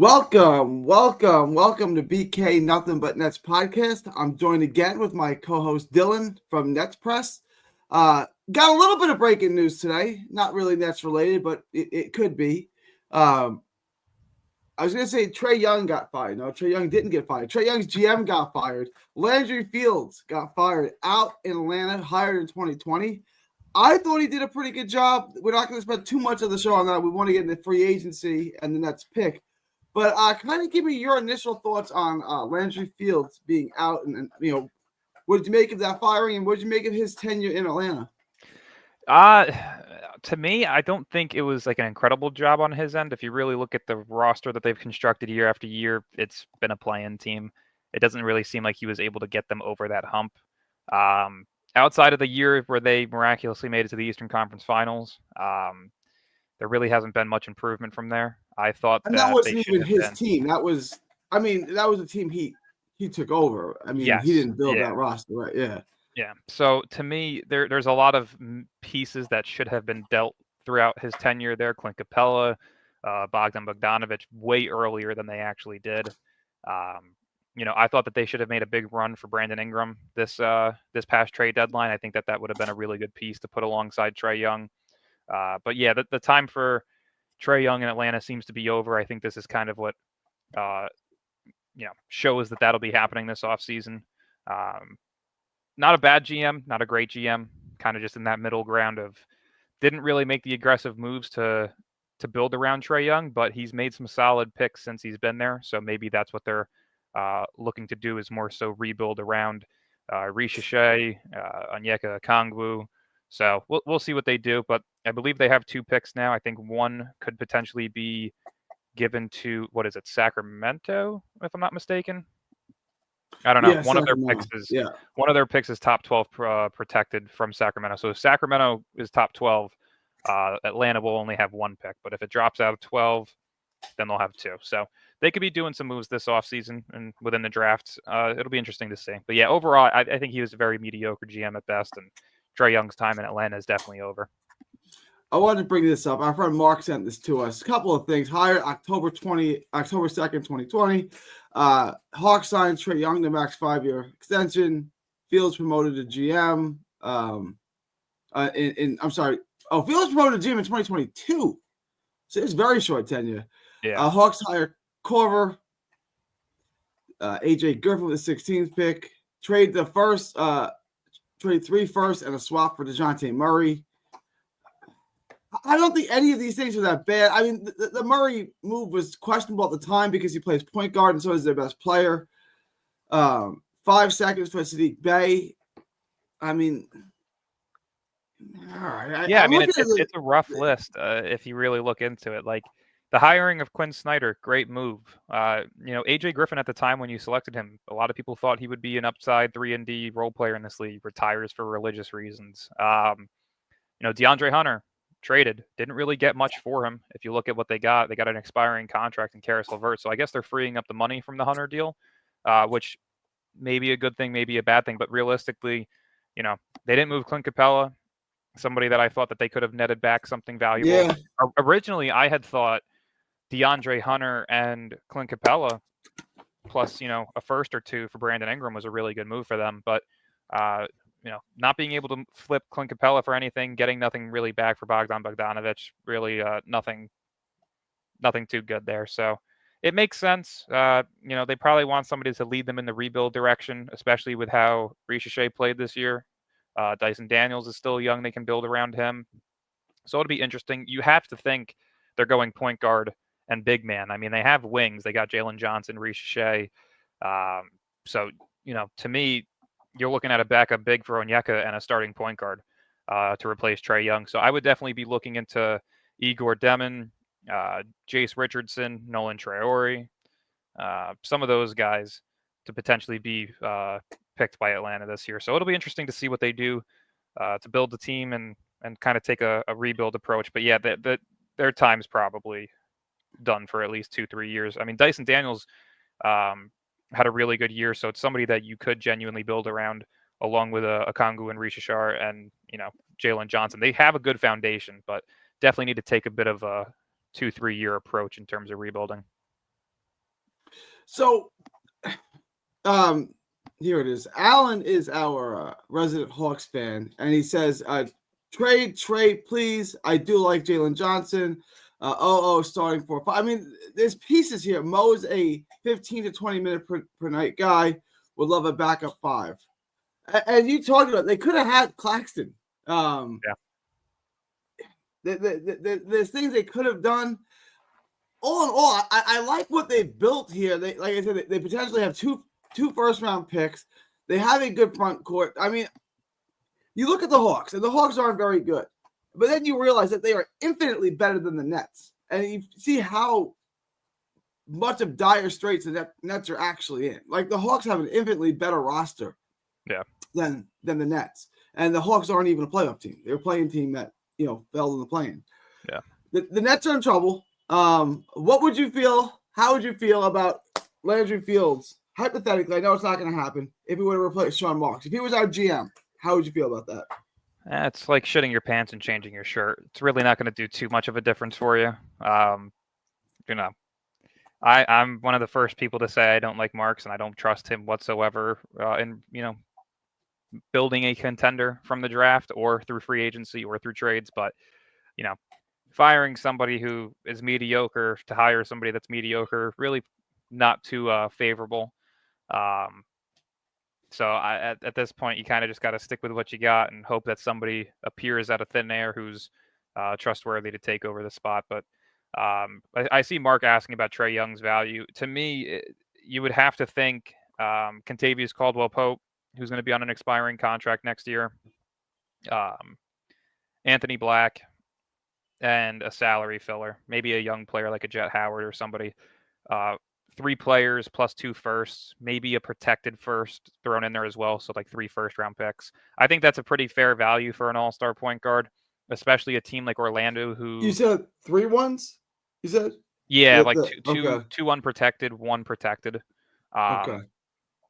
Welcome to BK Nothing But Nets podcast. I'm joined again with my co-host Dylan from Nets Press. Got a little bit of breaking news today. Not really Nets related, but it could be. I was going to say Trae Young got fired. No, Trae Young didn't get fired. Trae Young's GM got fired. Landry Fields got fired out in Atlanta, hired in 2020. I thought he did a pretty good job. We're not going to spend too much of the show on that. We want to get into free agency and the Nets pick. But kind of give me your initial thoughts on Landry Fields being out, and what did you make of that firing, and what did you make of his tenure in Atlanta? Uh, to me, I don't think it was like an incredible job on his end. If you really look at the roster that they've constructed year after year, it's been a play-in team. It doesn't really seem like he was able to get them over that hump. Outside of the year where they miraculously made it to the Eastern Conference Finals, there really hasn't been much improvement from there. I thought And that that they wasn't should even have his been. team. That was a team he took over. I mean, he Yes. didn't build Yeah. that roster, right? Yeah. Yeah. So to me, there's a lot of pieces that should have been dealt throughout his tenure there. Clint Capella, Bogdan Bogdanovic, way earlier than they actually did. Um, I thought that they should have made a big run for Brandon Ingram this past trade deadline. I think that would have been a really good piece to put alongside Trae Young. But yeah, the time for Trae Young in Atlanta seems to be over. I think this is kind of what uh, shows that that'll be happening this offseason. Um, Not a bad GM, not a great GM, kind of just in that middle ground of didn't really make the aggressive moves to build around Trae Young, but he's made some solid picks since he's been there. So maybe that's what they're looking to do is more so rebuild around Risha Shea, Onyeka Okongwu. So we'll see what they do, but I believe they have 2 picks now. I think one could potentially be given to what is it, Sacramento, if I'm not mistaken. I don't know. Yeah, Sacramento. Yeah. One of their picks is top 12 protected from Sacramento. So if Sacramento is top 12, Atlanta will only have 1 pick. But if it drops out of 12, then they'll have 2. So they could be doing some moves this offseason and within the draft. It'll be interesting to see. But yeah, overall, I think he was a very mediocre GM at best, and Trae Young's time in Atlanta is definitely over. I wanted to bring this up. Our friend Mark sent this to us. A couple of things. Hired October 2nd, 2020. Hawks signed Trae Young to max 5-year extension. Fields promoted to GM. I'm sorry. Oh, Fields promoted to GM in 2022. So it's very short tenure. Yeah. Hawks hired Corver. AJ Griffin with the 16th pick. Trade 3 firsts and a swap for DeJounte Murray. I don't think any of these things are that bad. I mean, the Murray move was questionable at the time because he plays point guard and so is their best player. 5 seconds for Sadiq Bey. I mean, all right. Yeah, I mean, it's a rough list if you really look into it. Like the hiring of Quinn Snyder, great move. AJ Griffin at the time when you selected him, a lot of people thought he would be an upside 3-and-D role player in this league. Retires for religious reasons. DeAndre Hunter traded, didn't really get much for him. If you look at what they got an expiring contract in Karis LeVert. So I guess they're freeing up the money from the Hunter deal, which may be a good thing, maybe a bad thing. But realistically, they didn't move Clint Capella, somebody that I thought that they could have netted back something valuable. Yeah. Originally, I had thought DeAndre Hunter and Clint Capella plus, a first or 2 for Brandon Ingram was a really good move for them. But, not being able to flip Clint Capella for anything, getting nothing really back for Bogdan Bogdanovic, really nothing too good there. So it makes sense. They probably want somebody to lead them in the rebuild direction, especially with how Risha Shea played this year. Dyson Daniels is still young. They can build around him. So it'll be interesting. You have to think they're going point guard and big man. I mean, they have wings. They got Jalen Johnson, Risha Shea. So, to me, you're looking at a backup big for Onyeka and a starting point guard to replace Trae Young. So I would definitely be looking into Igor Demon, Jace Richardson, Nolan Traore, some of those guys to potentially be picked by Atlanta this year. So it'll be interesting to see what they do to build the team and kind of take a rebuild approach. But yeah, their time's probably done for at least 2-3 years. I mean, Dyson Daniels had a really good year, so it's somebody that you could genuinely build around along with Okongwu and Risha Shah and Jalen Johnson. They have a good foundation, but definitely need to take a bit of a 2-3 year approach in terms of rebuilding. So, here it is. Alan is our resident Hawks fan, and he says, trade, please. I do like Jalen Johnson. Starting 4-5. I mean, there's pieces here. Mo's a 15 to 20 minute per night guy. Would love a backup 5. And you talked about, they could have had Claxton. There's things they could have done. All in all, I like what they've built here. They, like I said, they potentially have two first-round picks. They have a good front court. I mean, you look at the Hawks, and the Hawks aren't very good. But then you realize that they are infinitely better than the Nets. And you see how much of dire straits the Nets are actually in. Like, the Hawks have an infinitely better roster than the Nets. And the Hawks aren't even a playoff team. They're a playing team that, fell in the play-in. Yeah. The Nets are in trouble. What would you feel? How would you feel about Landry Fields? Hypothetically, I know it's not going to happen. If he were to replace Sean Marks, if he was our GM, how would you feel about that? It's like shitting your pants and changing your shirt. It's really not going to do too much of a difference for you. I'm one of the first people to say I don't like Marks and I don't trust him whatsoever in building a contender from the draft or through free agency or through trades. But firing somebody who is mediocre to hire somebody that's mediocre, really not too favorable. So at this point, you kind of just got to stick with what you got and hope that somebody appears out of thin air who's trustworthy to take over the spot. But I see Mark asking about Trae Young's value. To me, you would have to think Kentavious Caldwell-Pope, who's going to be on an expiring contract next year, Anthony Black, and a salary filler, maybe a young player like a Jet Howard or somebody. 3 players plus 2 firsts, maybe a protected first thrown in there as well. So like 3 first-round picks. I think that's a pretty fair value for an all-star point guard, especially a team like Orlando who... You said 3 ones? You said? Yeah, like two unprotected, 1 protected. Okay.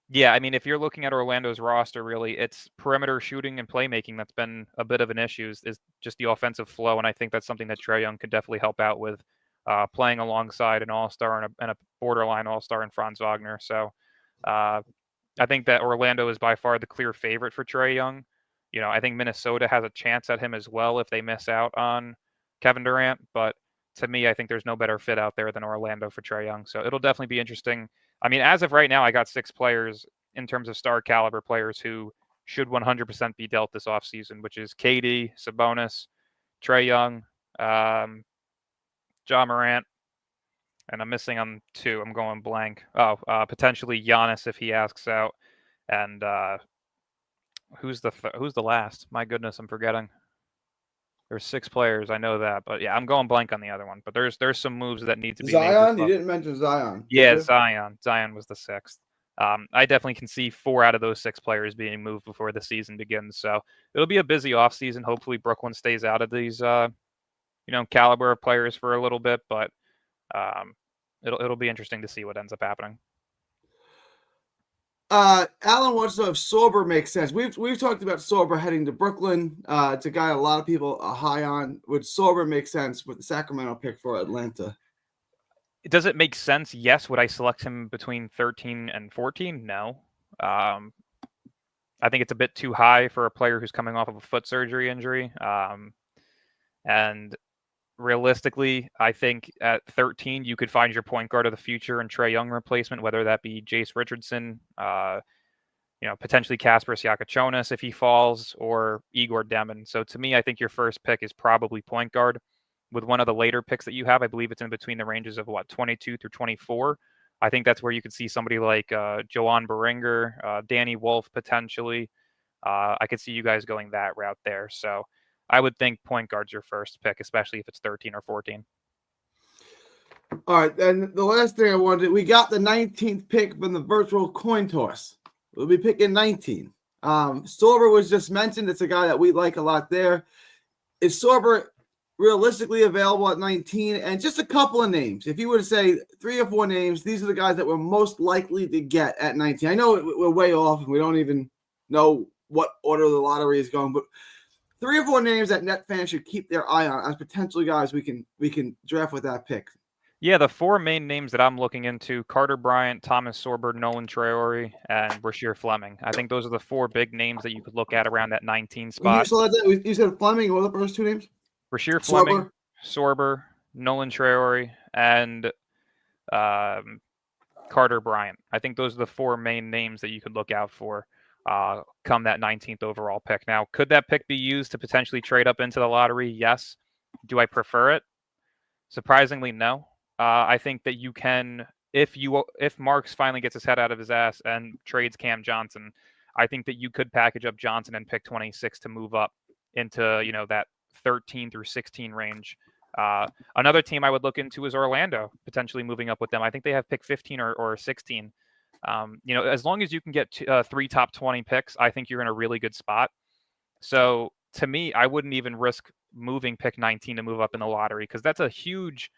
Yeah, I mean, if you're looking at Orlando's roster, really, it's perimeter shooting and playmaking that's been a bit of an issue, is just the offensive flow, and I think that's something that Trae Young could definitely help out with, playing alongside an all-star and a borderline all-star in Franz Wagner. So I think that Orlando is by far the clear favorite for Trae Young. I think Minnesota has a chance at him as well if they miss out on Kevin Durant, but to me, I think there's no better fit out there than Orlando for Trae Young. So it'll definitely be interesting. I mean, as of right now, I got 6 players in terms of star caliber players who should 100% be dealt this offseason, which is KD, Sabonis, Trae Young, Ja Morant, and I'm missing on 2. I'm going blank. Potentially Giannis if he asks out, and who's the last? My goodness, I'm forgetting. There's 6 players, I know that, but yeah, I'm going blank on the other one. But there's some moves that need to be made. Zion, you didn't mention Zion. Yeah, Zion. Zion was the 6th. I definitely can see 4 out of those 6 players being moved before the season begins. So it'll be a busy offseason. Hopefully Brooklyn stays out of these caliber of players for a little bit, but it'll be interesting to see what ends up happening. Alan wants to know if Sorber makes sense. We've talked about Sorber heading to Brooklyn. It's a guy a lot of people are high on. Would Sorber make sense with the Sacramento pick for Atlanta? Does it make sense? Yes. Would I select him between 13 and 14? No. I think it's a bit too high for a player who's coming off of a foot surgery injury. And realistically, I think at 13, you could find your point guard of the future and Trae Young replacement, whether that be Jace Richardson, potentially Kasper Siakachonis if he falls, or Igor Demin. So to me, I think your first pick is probably point guard. With one of the later picks that you have, I believe it's in between the ranges of 22 through 24. I think that's where you could see somebody like Joan Beringer, Danny Wolf potentially. I could see you guys going that route there. So I would think point guard's your first pick, especially if it's 13 or 14. All right, and the last thing I wanted, we got the 19th pick from the virtual coin toss. We'll be picking 19. Sorber was just mentioned. It's a guy that we like a lot there. Is Sorber realistically available at 19? And just a couple of names. If you were to say 3 or 4 names, these are the guys that we're most likely to get at 19. I know we're way off and we don't even know what order the lottery is going, but 3 or 4 names that net fans should keep their eye on as potential guys we can draft with that pick. Yeah, the four main names that I'm looking into: Carter Bryant, Thomas Sorber, Nolan Traore, and Rasheer Fleming. I think those are the four big names that you could look at around that 19 You spot. saw that you said Fleming. What were the first two names? Rasheer Fleming, Sorber. Sorber, Nolan Traore, and Carter Bryant. I think those are the four main names that you could look out for come that 19th overall pick. Now, could that pick be used to potentially trade up into the lottery? Yes. Do I prefer it? Surprisingly, no. I think that you can, if Marks finally gets his head out of his ass and trades Cam Johnson, I think that you could package up Johnson and pick 26 to move up into that 13 through 16 range. Another team I would look into is Orlando, potentially moving up with them. I think they have pick 15 or 16. As long as you can get 3 top 20 picks, I think you're in a really good spot. So to me, I wouldn't even risk moving pick 19 to move up in the lottery, because that's a huge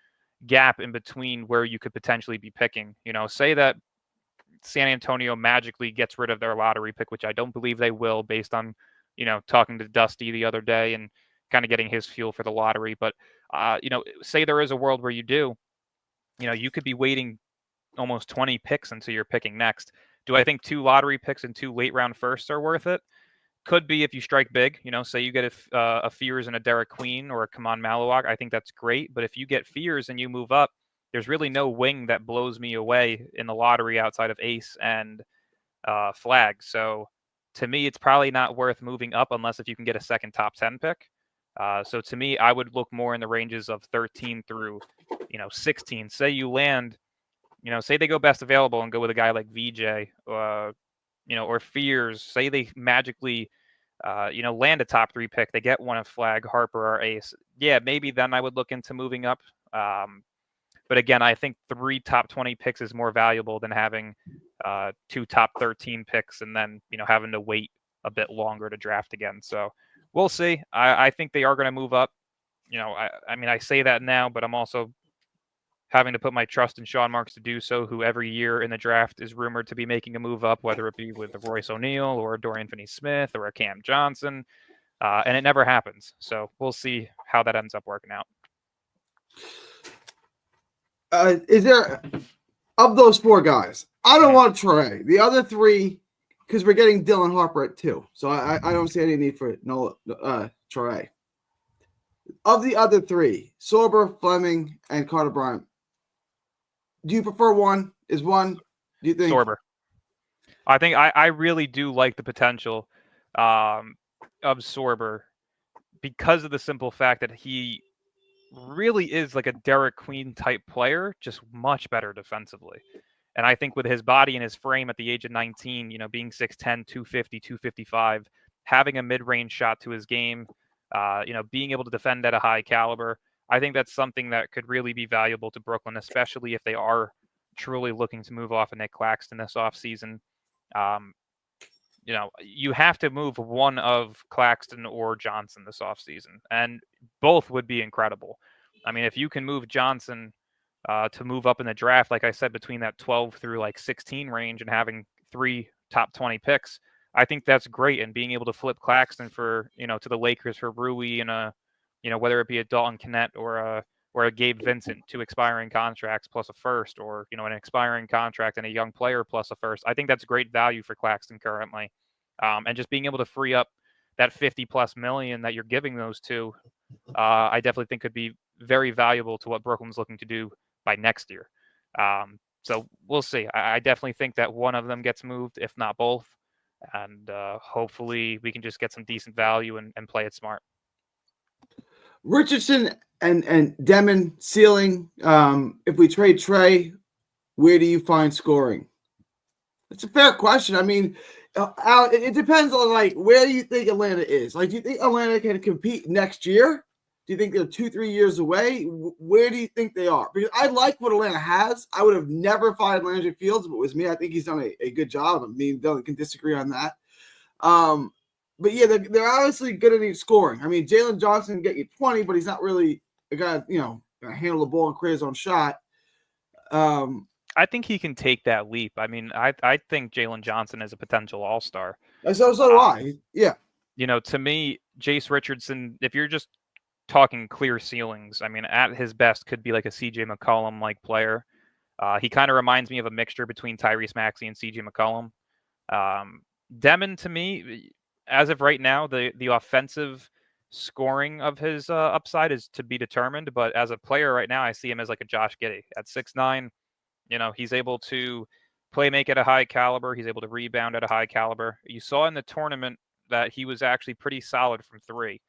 gap in between where you could potentially be picking. Say that San Antonio magically gets rid of their lottery pick, which I don't believe they will, based on, talking to Dusty the other day and kind of getting his feel for the lottery. But, say there is a world where you do, you could be waiting almost 20 picks until you're picking next. Do I think 2 lottery picks and 2 late round firsts are worth it? Could be if you strike big. Say you get a Fears and a Derek Queen or a Kaman Malawak. I think that's great. But if you get Fears and you move up, there's really no wing that blows me away in the lottery outside of Ace and Flag. So to me, it's probably not worth moving up unless if you can get a second top 10 pick. So to me, I would look more in the ranges of 13 through 16. Say you land, say they go best available and go with a guy like VJ, or Fears. Say they magically, land a top 3 pick. They get one of Flag, Harper, or Ace. Yeah, maybe then I would look into moving up. But again, I think 3 top 20 picks is more valuable than having 2 top 13 picks and then, having to wait a bit longer to draft again. So we'll see. I think they are going to move up. I say that now, but I'm also having to put my trust in Sean Marks to do so, who every year in the draft is rumored to be making a move up, whether it be with a Royce O'Neal or a Dorian Finney-Smith or a Cam Johnson, and it never happens. So we'll see how that ends up working out. Is there, of those 4 guys, I don't want Trey. The other 3, because we're getting Dylan Harper at 2, so I don't see any need for Trey. Of the other 3, Sorber, Fleming, and Carter Bryant, do you prefer one? Is one, do you think? Sorber. I think I really do like the potential of Sorber, because of the simple fact that he really is like a Derek Queen type player, just much better defensively. And I think with his body and his frame at the age of 19, being 6'10", 250, 255, having a mid-range shot to his game, being able to defend at a high caliber, I think that's something that could really be valuable to Brooklyn, especially if they are truly looking to move off of Nick Claxton this offseason. You have to move one of Claxton or Johnson this offseason, and both would be incredible. I mean, if you can move Johnson to move up in the draft, like I said, between that 12 through 16 range and having 3 top 20 picks, I think that's great. And being able to flip Claxton for, to the Lakers for Rui and whether it be a Dalton Kennett or a Gabe Vincent, 2 expiring contracts plus a first, or, an expiring contract and a young player plus a first. I think that's great value for Claxton currently. And just being able to free up that 50 plus million that you're giving those 2, I definitely think could be very valuable to what Brooklyn's looking to do by next year. So we'll see. I definitely think that one of them gets moved, if not both. And hopefully we can just get some decent value and play it smart. Richardson and Demon ceiling. If we trade Trey, where do you find scoring? It's a fair question. I mean, Al, it depends on where you think Atlanta is. Do you think Atlanta can compete next year? Do you think they're 2-3 years away? Where do you think they are? Because I like what Atlanta has. I would have never fired Landry Fields if it was me. I think he's done a good job. I mean, can disagree on that. But yeah, they're obviously going to need scoring. I mean, Jalen Johnson can get you 20, but he's not really a guy, going to handle the ball and create his own shot. I think he can take that leap. I mean, I think Jalen Johnson is a potential all-star. So do I. Yeah. To me, Jace Richardson, if you're just talking clear ceilings. I mean, at his best, could be like a CJ McCollum-like player. He kind of reminds me of a mixture between Tyrese Maxey and CJ McCollum. Demon, to me, as of right now, the offensive scoring of his upside is to be determined. But as a player right now, I see him as like a Josh Giddey at 6'9". He's able to play make at a high caliber. He's able to rebound at a high caliber. You saw in the tournament that he was actually pretty solid from three.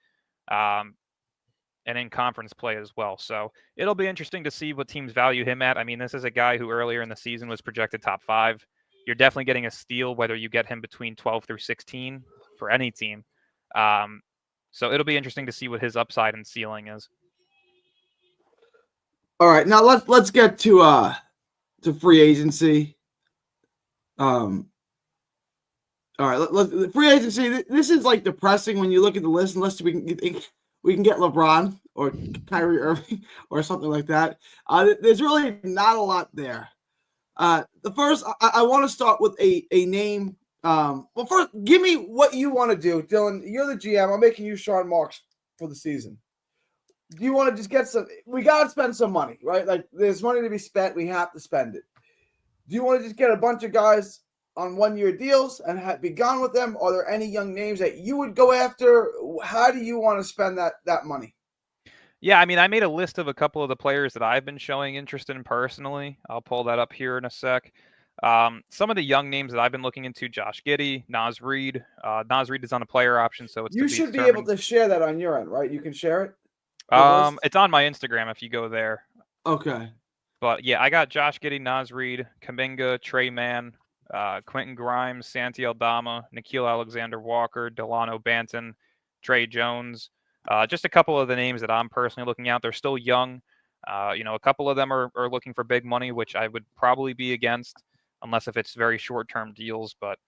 And in conference play as well. So it'll be interesting to see what teams value him at. I mean, this is a guy who earlier in the season was projected top 5. You're definitely getting a steal whether you get him between 12 through 16 for any team. So it'll be interesting to see what his upside and ceiling is. All right, now let's get to free agency. All right, free agency. This is like depressing when you look at the list. Unless we can get LeBron or Kyrie Irving or something like that. There's really not a lot there. The first, I want to start with a name. Well, first, give me what you want to do, Dylan. You're the GM. I'm making you Sean Marks for the season. Do you want to just get some? We got to spend some money, right? Like, there's money to be spent. We have to spend it. Do you want to just get a bunch of guys on 1-year deals and be gone with them? Are there any young names that you would go after? How do you want to spend that money? Yeah, I mean, I made a list of a couple of the players that I've been showing interest in personally. I'll pull that up here in a sec. Some of the young names that I've been looking into: Josh Giddey, Naz Reid. Naz Reid is on a player option, so it's you should be able to share that on your end, right? You can share it. It's on my Instagram if you go there. Okay. But yeah, I got Josh Giddey, Naz Reid, Kuminga, Trey Mann, Quentin Grimes, Santi Aldama, Nickeil Alexander-Walker, Delano Banton, Trey Jones. Just a couple of the names that I'm personally looking at. They're still young. A couple of them are looking for big money, which I would probably be against, unless if it's very short-term deals. But,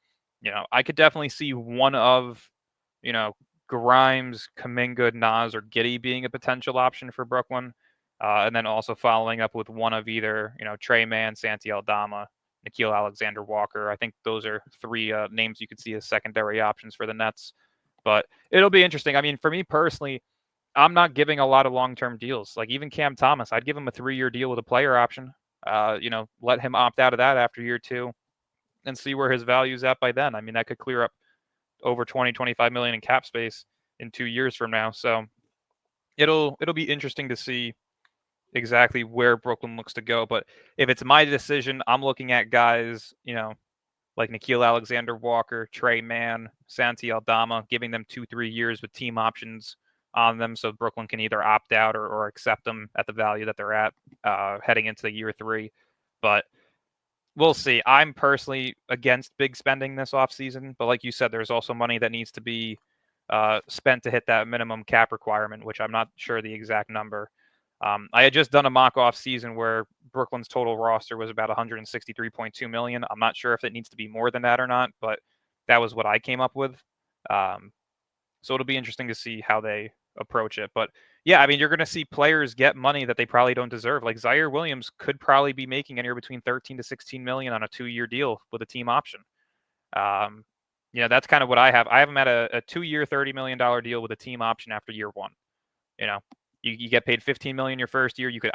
I could definitely see one of, Grimes, Kuminga, Naz, or Giddey being a potential option for Brooklyn. And then also following up with one of either, Trey Mann, Santi Aldama, Nickeil Alexander-Walker. I think those are 3 names you could see as secondary options for the Nets. But it'll be interesting. I mean, for me personally, I'm not giving a lot of long-term deals. Like even Cam Thomas, I'd give him a 3-year deal with a player option. Let him opt out of that after year 2 and see where his value's at by then. I mean, that could clear up over 25 million in cap space in 2 years from now. So it'll be interesting to see exactly where Brooklyn looks to go. But if it's my decision, I'm looking at guys, like Nickeil Alexander-Walker, Trey Mann, Santi Aldama, giving them 2-3 years with team options on them so Brooklyn can either opt out or accept them at the value that they're at heading into year 3. But we'll see. I'm personally against big spending this offseason. But like you said, there's also money that needs to be spent to hit that minimum cap requirement, which I'm not sure the exact number. I had just done a mock off season where Brooklyn's total roster was about 163.2 million. I'm not sure if it needs to be more than that or not, but that was what I came up with. So it'll be interesting to see how they approach it. But yeah, I mean, you're going to see players get money that they probably don't deserve. Like Zaire Williams could probably be making anywhere between 13 to 16 million on a 2-year deal with a team option. That's kind of what I have. I have him at a 2-year, $30 million deal with a team option after year 1. You get paid $15 million your first year. You could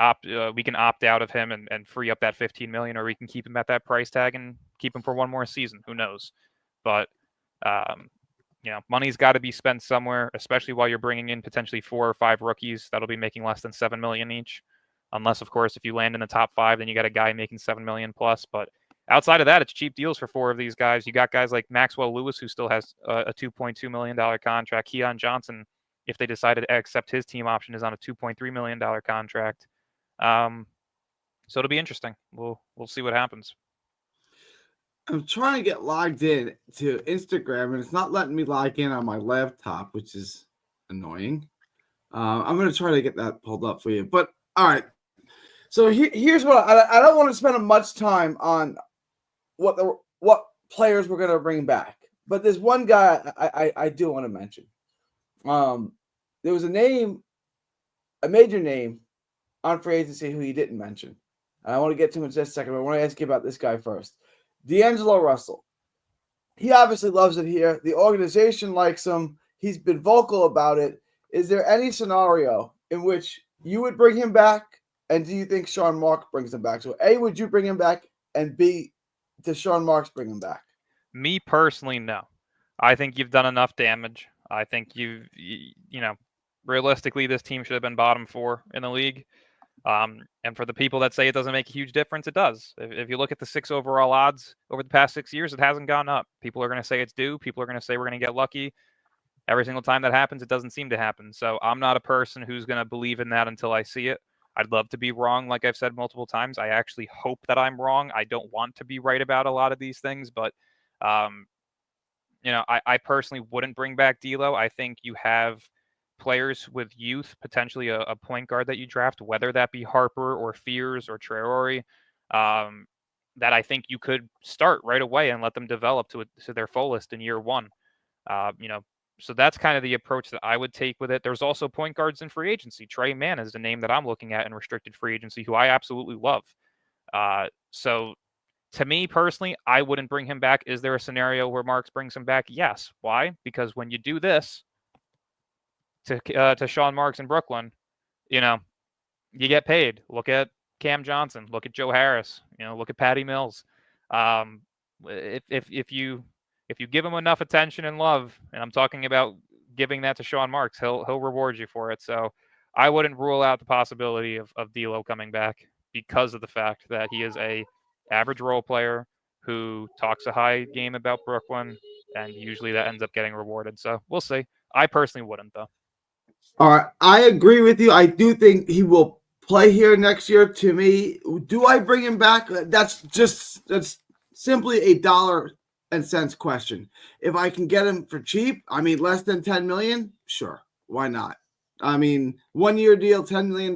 we can opt out of him and free up that $15 million, or we can keep him at that price tag and keep him for one more season. Who knows? But money's got to be spent somewhere, especially while you're bringing in potentially 4 or 5 rookies that'll be making less than $7 million each. Unless, of course, if you land in the top 5, then you got a guy making $7 million plus. But outside of that, it's cheap deals for 4 of these guys. You got guys like Maxwell Lewis, who still has a $2.2 million contract. Keon Johnson, if they decided to accept his team option, is on a $2.3 million contract. So it'll be interesting. We'll see what happens. I'm trying to get logged in to Instagram, and it's not letting me log in on my laptop, which is annoying. I'm going to try to get that pulled up for you. But, all right. So here's what I don't want to spend much time on what players we're going to bring back. But there's one guy I do want to mention. There was a major name on free agency who you didn't mention. I want to get to him in just a second, but I want to ask you about this guy first. D'Angelo Russell. He obviously loves it here. The organization likes him. He's been vocal about it. is there any scenario in which you would bring him back? And do you think Sean Marks brings him back? So A, would you bring him back? And B, does Sean Marks bring him back? Me personally, no. I think you've done enough damage. I think realistically, this team should have been bottom 4 in the league. And for the people that say it doesn't make a huge difference, it does. If you look at the 6 overall odds over the past 6 years, it hasn't gone up. People are going to say it's due. People are going to say we're going to get lucky. Every single time that happens, it doesn't seem to happen. So I'm not a person who's going to believe in that until I see it. I'd love to be wrong, like I've said multiple times. I actually hope that I'm wrong. I don't want to be right about a lot of these things, but I personally wouldn't bring back D'Lo. I think you have players with youth, potentially a point guard that you draft, whether that be Harper or Fears or Traore, that I think you could start right away and let them develop to their fullest in year 1. So that's kind of the approach that I would take with it. There's also point guards in free agency. Tre Mann is the name that I'm looking at in restricted free agency, who I absolutely love. So to me personally, I wouldn't bring him back. Is there a scenario where Marks brings him back? Yes. Why? Because when you do this to Sean Marks in Brooklyn, you get paid. Look at Cam Johnson. Look at Joe Harris. Look at Patty Mills. If you give him enough attention and love, and I'm talking about giving that to Sean Marks, he'll reward you for it. So I wouldn't rule out the possibility of D'Lo coming back because of the fact that he is a average role player who talks a high game about Brooklyn, and usually that ends up getting rewarded. So we'll see. I personally wouldn't, though. All right, I agree with you. I do think he will play here next year. To me, do I bring him back? That's simply a dollar and cents question. If I can get him for cheap, less than $10 million, sure, why not? 1 year deal, $10 million,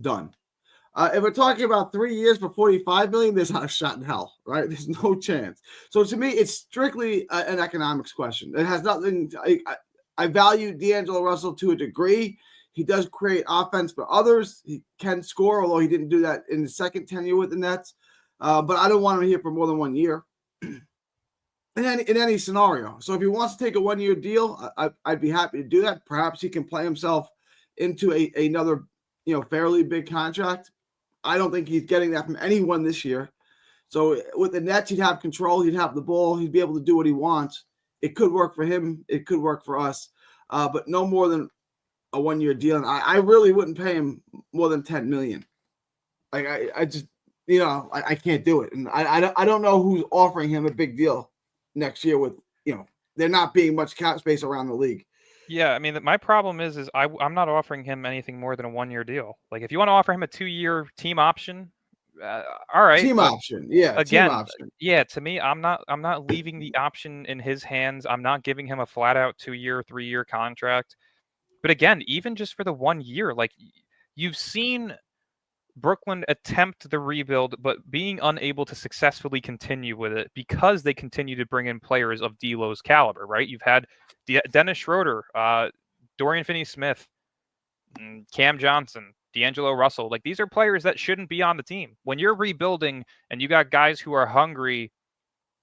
done. If we're talking about 3 years for $45 million, there's not a shot in hell, right? There's no chance. So to me, it's strictly an economics question. It has nothing. I value D'Angelo Russell to a degree. He does create offense for others. He can score, although he didn't do that in the second tenure with the Nets. But I don't want him here for more than 1 year. In any scenario. So if he wants to take a 1 year deal, I'd be happy to do that. Perhaps he can play himself into another fairly big contract. I don't think he's getting that from anyone this year. So with the Nets, he'd have control. He'd have the ball. He'd be able to do what he wants. It could work for him. It could work for us. But no more than a 1 year deal. And I really wouldn't pay him more than $10 million. Like I just, I can't do it. And I don't know who's offering him a big deal next year with, there not being much cap space around the league. Yeah, my problem is I'm not offering him anything more than a 1 year deal. Like if you want to offer him a 2 year team option, all right. Team option, yeah. Again, team option. Yeah. To me, I'm not leaving the option in his hands. I'm not giving him a flat out 2 year, 3 year contract. But again, even just for the 1 year, like you've seen Brooklyn attempt the rebuild, but being unable to successfully continue with it because they continue to bring in players of D'Lo's caliber, right? You've had Dennis Schroeder, Dorian Finney-Smith, Cam Johnson, D'Angelo Russell. Like these are players that shouldn't be on the team. When you're rebuilding and you got guys who are hungry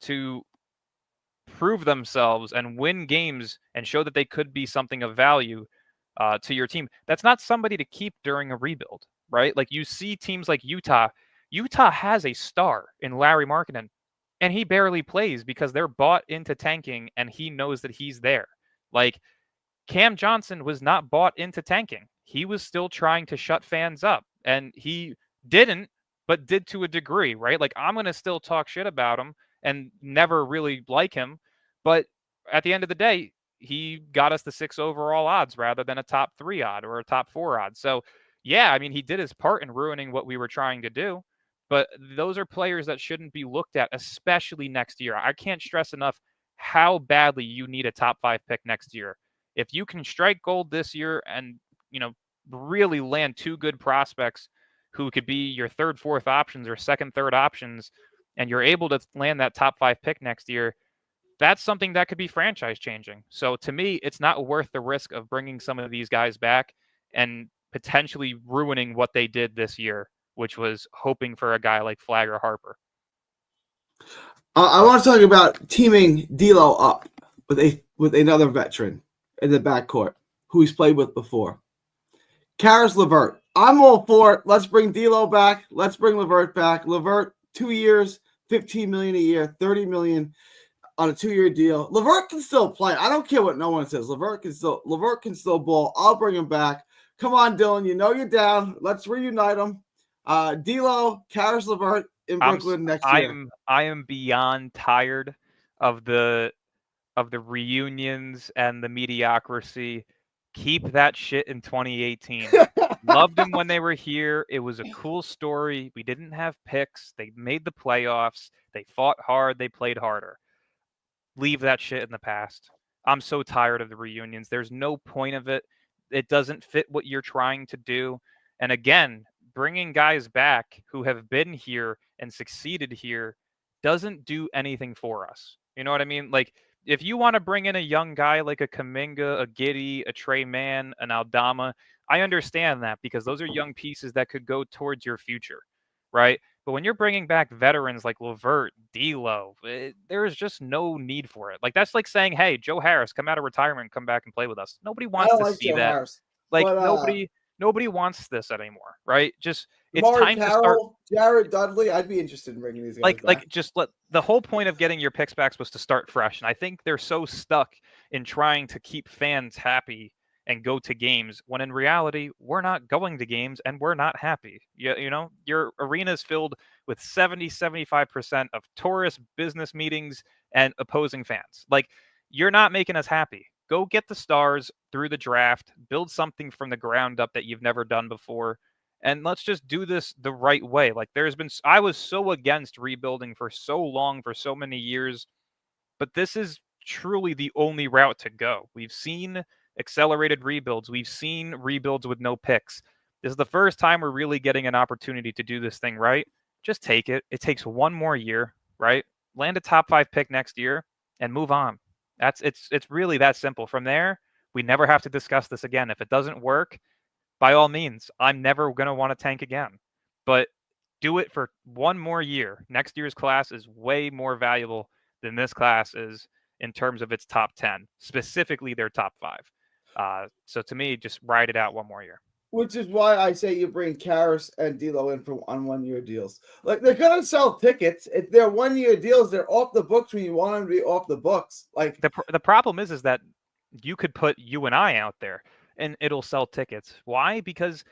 to prove themselves and win games and show that they could be something of value to your team, that's not somebody to keep during a rebuild. Right? Like you see teams like Utah. Utah has a star in Larry Markkinen, and he barely plays because they're bought into tanking and he knows that he's there. Like Cam Johnson was not bought into tanking. He was still trying to shut fans up, and he didn't, but did to a degree, right? Like I'm going to still talk shit about him and never really like him. But at the end of the day, he got us the 6 overall odds rather than a top 3 odd or a top 4 odd. So yeah, he did his part in ruining what we were trying to do, but those are players that shouldn't be looked at, especially next year. I can't stress enough how badly you need a top 5 pick next year. If you can strike gold this year and, really land 2 good prospects who could be your 3rd, 4th options or 2nd, 3rd options, and you're able to land that top 5 pick next year, that's something that could be franchise changing. So to me, it's not worth the risk of bringing some of these guys back and potentially ruining what they did this year, which was hoping for a guy like Flagg or Harper. I want to talk about teaming D'Lo up with another veteran in the backcourt. who he's played with before. Karis LeVert. I'm all for it. Let's bring D'Lo back. Let's bring LeVert back. LeVert, 2 years, $15 million a year, $30 million on a 2-year deal. LeVert can still play. I don't care what no one says. LeVert can still ball. I'll bring him back. Come on, Dylan. You know you're down. Let's reunite them. D'Lo, Karis LeVert in Brooklyn next year. I am beyond tired of the reunions and the mediocrity. Keep that shit in 2018. Loved them when they were here. It was a cool story. We didn't have picks. They made the playoffs. They fought hard. They played harder. Leave that shit in the past. I'm so tired of the reunions. There's no point of it. It doesn't fit what you're trying to do. And again, bringing guys back who have been here and succeeded here doesn't do anything for us. You know what I mean? Like, if you want to bring in a young guy like a Kuminga, a Giddey, a Trey Mann, an Aldama, I understand that because those are young pieces that could go towards your future, right? But when you're bringing back veterans like LeVert, D'Lo, there is just no need for it. Like, that's like saying, hey, Joe Harris, come out of retirement and come back and play with us. Nobody wants to see that. Harris, like, nobody wants this anymore, right? Just it's Mark time Carroll, to start. Jared Dudley, I'd be interested in bringing these guys back. Just let the whole point of getting your picks back was to start fresh, and I think they're so stuck in trying to keep fans happy and go to games when in reality we're not going to games and we're not happy. You know, your arena is filled with 75% of tourist business meetings and opposing fans. Like, you're not making us happy. Go get the stars through the draft, build something from the ground up that you've never done before, and let's just do this the right way. Like, I was so against rebuilding for so long, for so many years, but this is truly the only route to go. We've seen accelerated rebuilds. We've seen rebuilds with no picks. This is the first time we're really getting an opportunity to do this thing right. Just take it. It takes one more year, right? Land a top 5 pick next year and move on. It's really that simple. From there, we never have to discuss this again. If it doesn't work, by all means, I'm never going to want to tank again. But do it for one more year. Next year's class is way more valuable than this class is in terms of its top 10, specifically their top 5. So to me, just ride it out one more year. Which is why I say you bring Karis and D'Lo in on 1-year deals. Like, they're gonna sell tickets. If they're 1-year deals, they're off the books when you want them to be off the books. Like, the problem is that you could put you and I out there and it'll sell tickets. Why? Because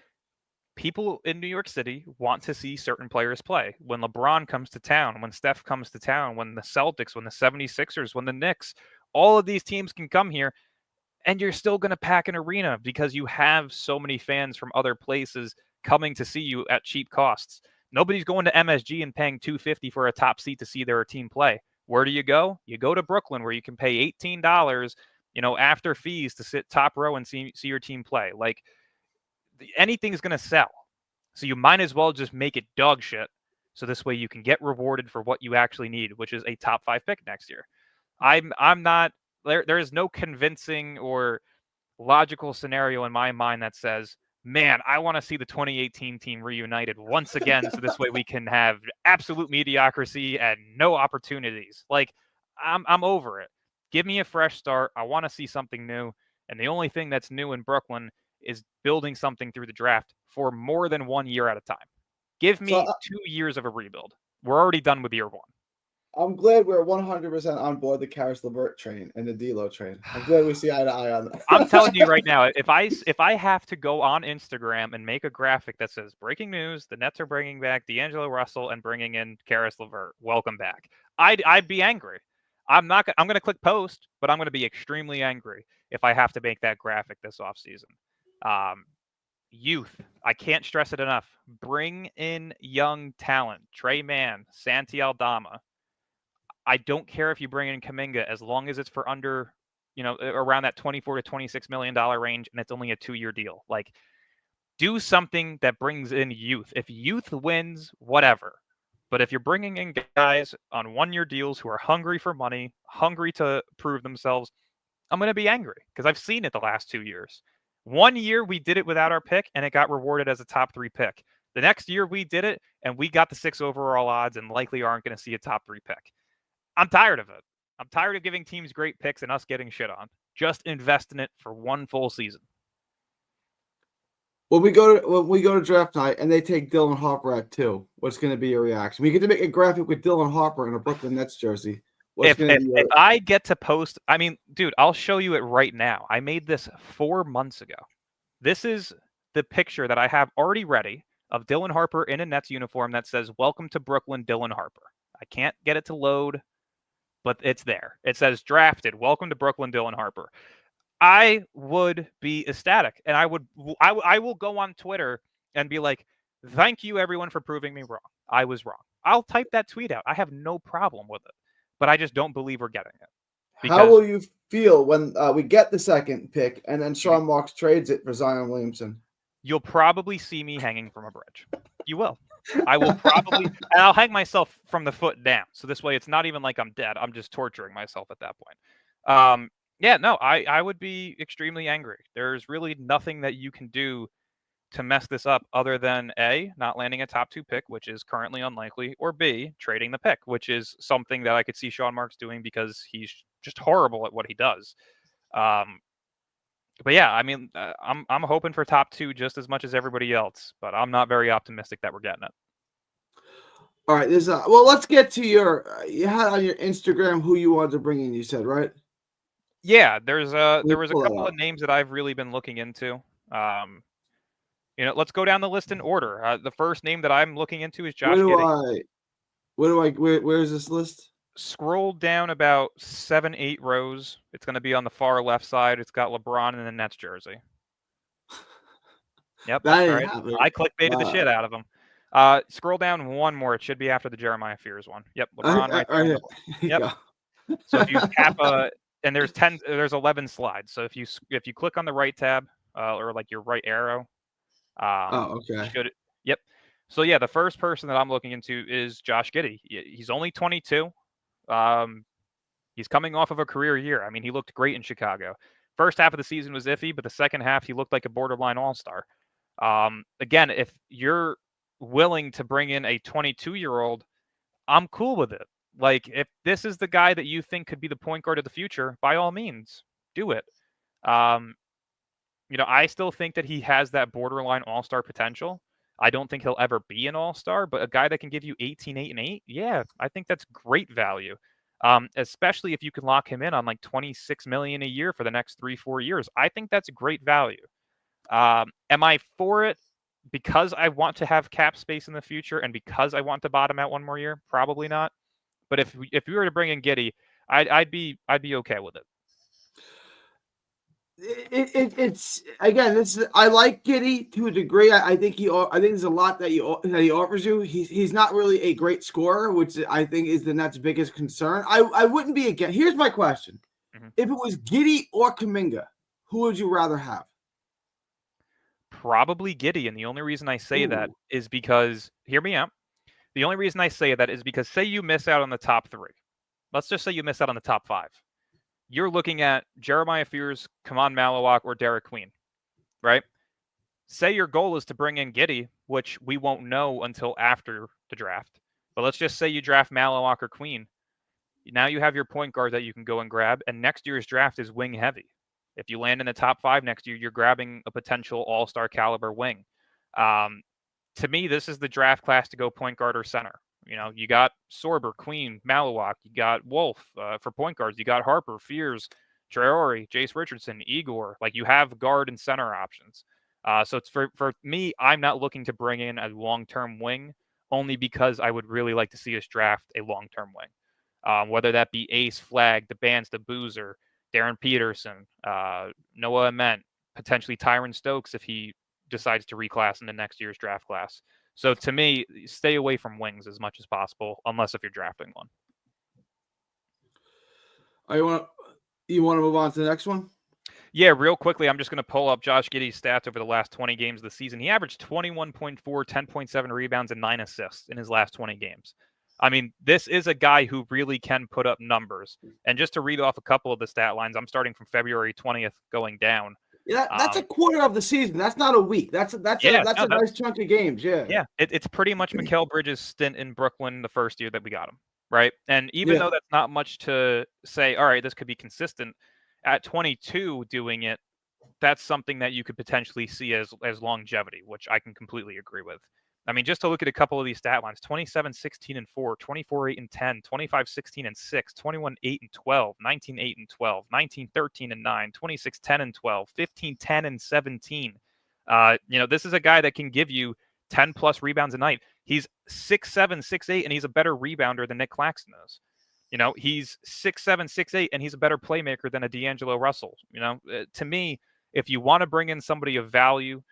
people in New York City want to see certain players play. When LeBron comes to town, when Steph comes to town, when the Celtics, when the 76ers, when the Knicks, all of these teams can come here, and you're still going to pack an arena because you have so many fans from other places coming to see you at cheap costs. Nobody's going to MSG and paying $250 for a top seat to see their team play. Where do you go? You go to Brooklyn, where you can pay $18, after fees to sit top row and see your team play. Like, anything's going to sell. So you might as well just make it dog shit. So this way you can get rewarded for what you actually need, which is a top 5 pick next year. I'm not, there is no convincing or logical scenario in my mind that says, man, I want to see the 2018 team reunited once again. So this way we can have absolute mediocrity and no opportunities. Like, I'm over it. Give me a fresh start. I want to see something new. And the only thing that's new in Brooklyn is building something through the draft for more than 1 year at a time. Give me 2 years of a rebuild. We're already done with year 1. I'm glad we're 100% on board the Karis LeVert train and the D'Lo train. I'm glad we see eye to eye on that. I'm telling you right now, if I have to go on Instagram and make a graphic that says breaking news, the Nets are bringing back D'Angelo Russell and bringing in Karis LeVert, welcome back, I'd be angry. I'm going to click post, but I'm going to be extremely angry if I have to make that graphic this offseason. Youth, I can't stress it enough. Bring in young talent. Trey Mann, Santi Aldama. I don't care if you bring in Kuminga as long as it's for under, around that $24 to $26 million range and it's only a 2-year deal. Like, do something that brings in youth. If youth wins, whatever. But if you're bringing in guys on 1-year deals who are hungry for money, hungry to prove themselves, I'm going to be angry because I've seen it the last 2 years. 1 year we did it without our pick and it got rewarded as a top 3 pick. The next year we did it and we got the 6 overall odds and likely aren't going to see a top 3 pick. I'm tired of it. I'm tired of giving teams great picks and us getting shit on. Just invest in it for one full season. When we go to draft night and they take Dylan Harper at 2, what's going to be your reaction? We get to make a graphic with Dylan Harper in a Brooklyn Nets jersey. If I get to post, I mean, dude, I'll show you it right now. I made this 4 months ago. This is the picture that I have already ready of Dylan Harper in a Nets uniform that says, "Welcome to Brooklyn, Dylan Harper." I can't get it to load, but it's there. It says, "Drafted. Welcome to Brooklyn, Dylan Harper." I would be ecstatic, and I will go on Twitter and be like, "Thank you, everyone, for proving me wrong. I was wrong." I'll type that tweet out. I have no problem with it, but I just don't believe we're getting it. How will you feel when we get the second pick and then Sean Marks trades it for Zion Williamson? You'll probably see me hanging from a bridge. You will. I will probably, and I'll hang myself from the foot down. So this way, it's not even like I'm dead. I'm just torturing myself at that point. Yeah, no, I would be extremely angry. There's really nothing that you can do to mess this up other than A, not landing a top 2 pick, which is currently unlikely, or B, trading the pick, which is something that I could see Sean Marks doing because he's just horrible at what he does. But yeah, I mean, I'm hoping for top 2 just as much as everybody else, but I'm not very optimistic that we're getting it. All right, well, let's get to you had on your Instagram who you wanted to bring in. You said, right? Yeah, there was a couple of names that I've really been looking into. Let's go down the list in order. The first name that I'm looking into is Josh Giddey. Where is this list? Scroll down about 7-8 rows. It's going to be on the far left side. It's got LeBron in the Nets jersey. Yep, that's right. I clickbaited the shit out of him. Scroll down one more. It should be after the Jeremiah Fears one. Yep, LeBron right there. Yep. So if you tap and there's 11 slides. So if you click on the right tab or like your right arrow. Okay. Yep. So yeah, the first person that I'm looking into is Josh Giddey. He's only 22. He's coming off of a career year. I mean, he looked great in Chicago. First half of the season was iffy, but the second half he looked like a borderline all-star. Again, if you're willing to bring in a 22-year-old, I'm cool with it. Like, if this is the guy that you think could be the point guard of the future, by all means, do it. I still think that he has that borderline all-star potential. I don't think he'll ever be an all-star, but a guy that can give you 18, 8, and 8, yeah, I think that's great value. Especially if you can lock him in on like $26 million a year for the next 3-4 years. I think that's great value. Am I for it because I want to have cap space in the future and because I want to bottom out one more year? Probably not. But if we were to bring in Giddey, I'd be okay with it. It's again. I like Giddey to a degree. I think there's a lot that he offers you. He's not really a great scorer, which I think is the Nets' biggest concern. I wouldn't be against. Here's my question: If it was Giddey or Kuminga, who would you rather have? Probably Giddey, and the only reason I say that is because, hear me out. The only reason I say that is because, say you miss out on the top 3. Let's just say you miss out on the top 5. You're looking at Jeremiah Fears, Kaman Malawak, or Derek Queen, right? Say your goal is to bring in Giddey, which we won't know until after the draft. But let's just say you draft Malawak or Queen. Now you have your point guard that you can go and grab, and next year's draft is wing heavy. If you land in the top 5 next year, you're grabbing a potential all-star caliber wing. To me, this is the draft class to go point guard or center. You got Sorber, Queen, Malawak. You got Wolf for point guards. You got Harper, Fears, Traore, Jace Richardson, Igor. Like, you have guard and center options. So it's for me, I'm not looking to bring in a long-term wing, only because I would really like to see us draft a long-term wing. Whether that be Ace, Flag, the Boozer, Darren Peterson, Noah Ament, potentially Tyron Stokes if he decides to reclass in the next year's draft class. So to me, stay away from wings as much as possible, unless if you're drafting one. You want to move on to the next one? Yeah, real quickly, I'm just going to pull up Josh Giddey's stats over the last 20 games of the season. He averaged 21.4, 10.7 rebounds, and 9 assists in his last 20 games. I mean, this is a guy who really can put up numbers. And just to read off a couple of the stat lines, I'm starting from February 20th going down. Yeah, that's a quarter of the season. That's not a week. That's a nice chunk of games. Yeah. Yeah, it's pretty much Mikal Bridges' stint in Brooklyn the first year that we got him, right? And even though that's not much to say, all right, this could be consistent, At 22 doing it, that's something that you could potentially see as longevity, which I can completely agree with. I mean, just to look at a couple of these stat lines: 27, 16, and 4, 24, 8, and 10, 25, 16, and 6, 21, 8, and 12, 19, 8, and 12, 19, 13, and 9, 26, 10, and 12, 15, 10, and 17. This is a guy that can give you 10 plus rebounds a night. He's 6'7", 6'8", and he's a better rebounder than Nick Claxton is. He's 6'7", 6'8", and he's a better playmaker than a D'Angelo Russell. To me, if you want to bring in somebody of value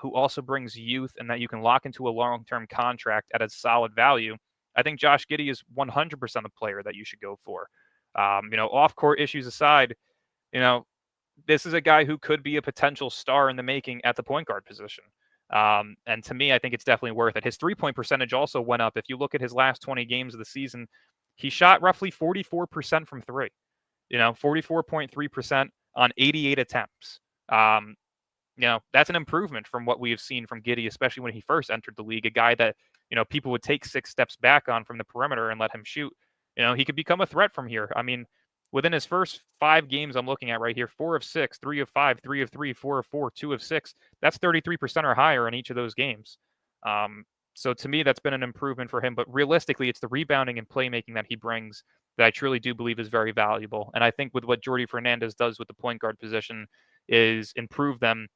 who also brings youth and that you can lock into a long-term contract at a solid value, I think Josh Giddey is 100% the player that you should go for. Off-court issues aside, this is a guy who could be a potential star in the making at the point guard position. And to me, I think it's definitely worth it. His three-point percentage also went up. If you look at his last 20 games of the season, he shot roughly 44% from three, 44.3% on 88 attempts. That's an improvement from what we have seen from Giddey, especially when he first entered the league, a guy that, people would take 6 steps back on from the perimeter and let him shoot. He could become a threat from here. I mean, within his first 5 games I'm looking at right here, 4 of 6, 3 of 5, 3 of 3, 4 of 4, 2 of 6, that's 33% or higher in each of those games. So to me, that's been an improvement for him. But realistically, it's the rebounding and playmaking that he brings that I truly do believe is very valuable. And I think with what Jordi Fernandez does with the point guard position is improve them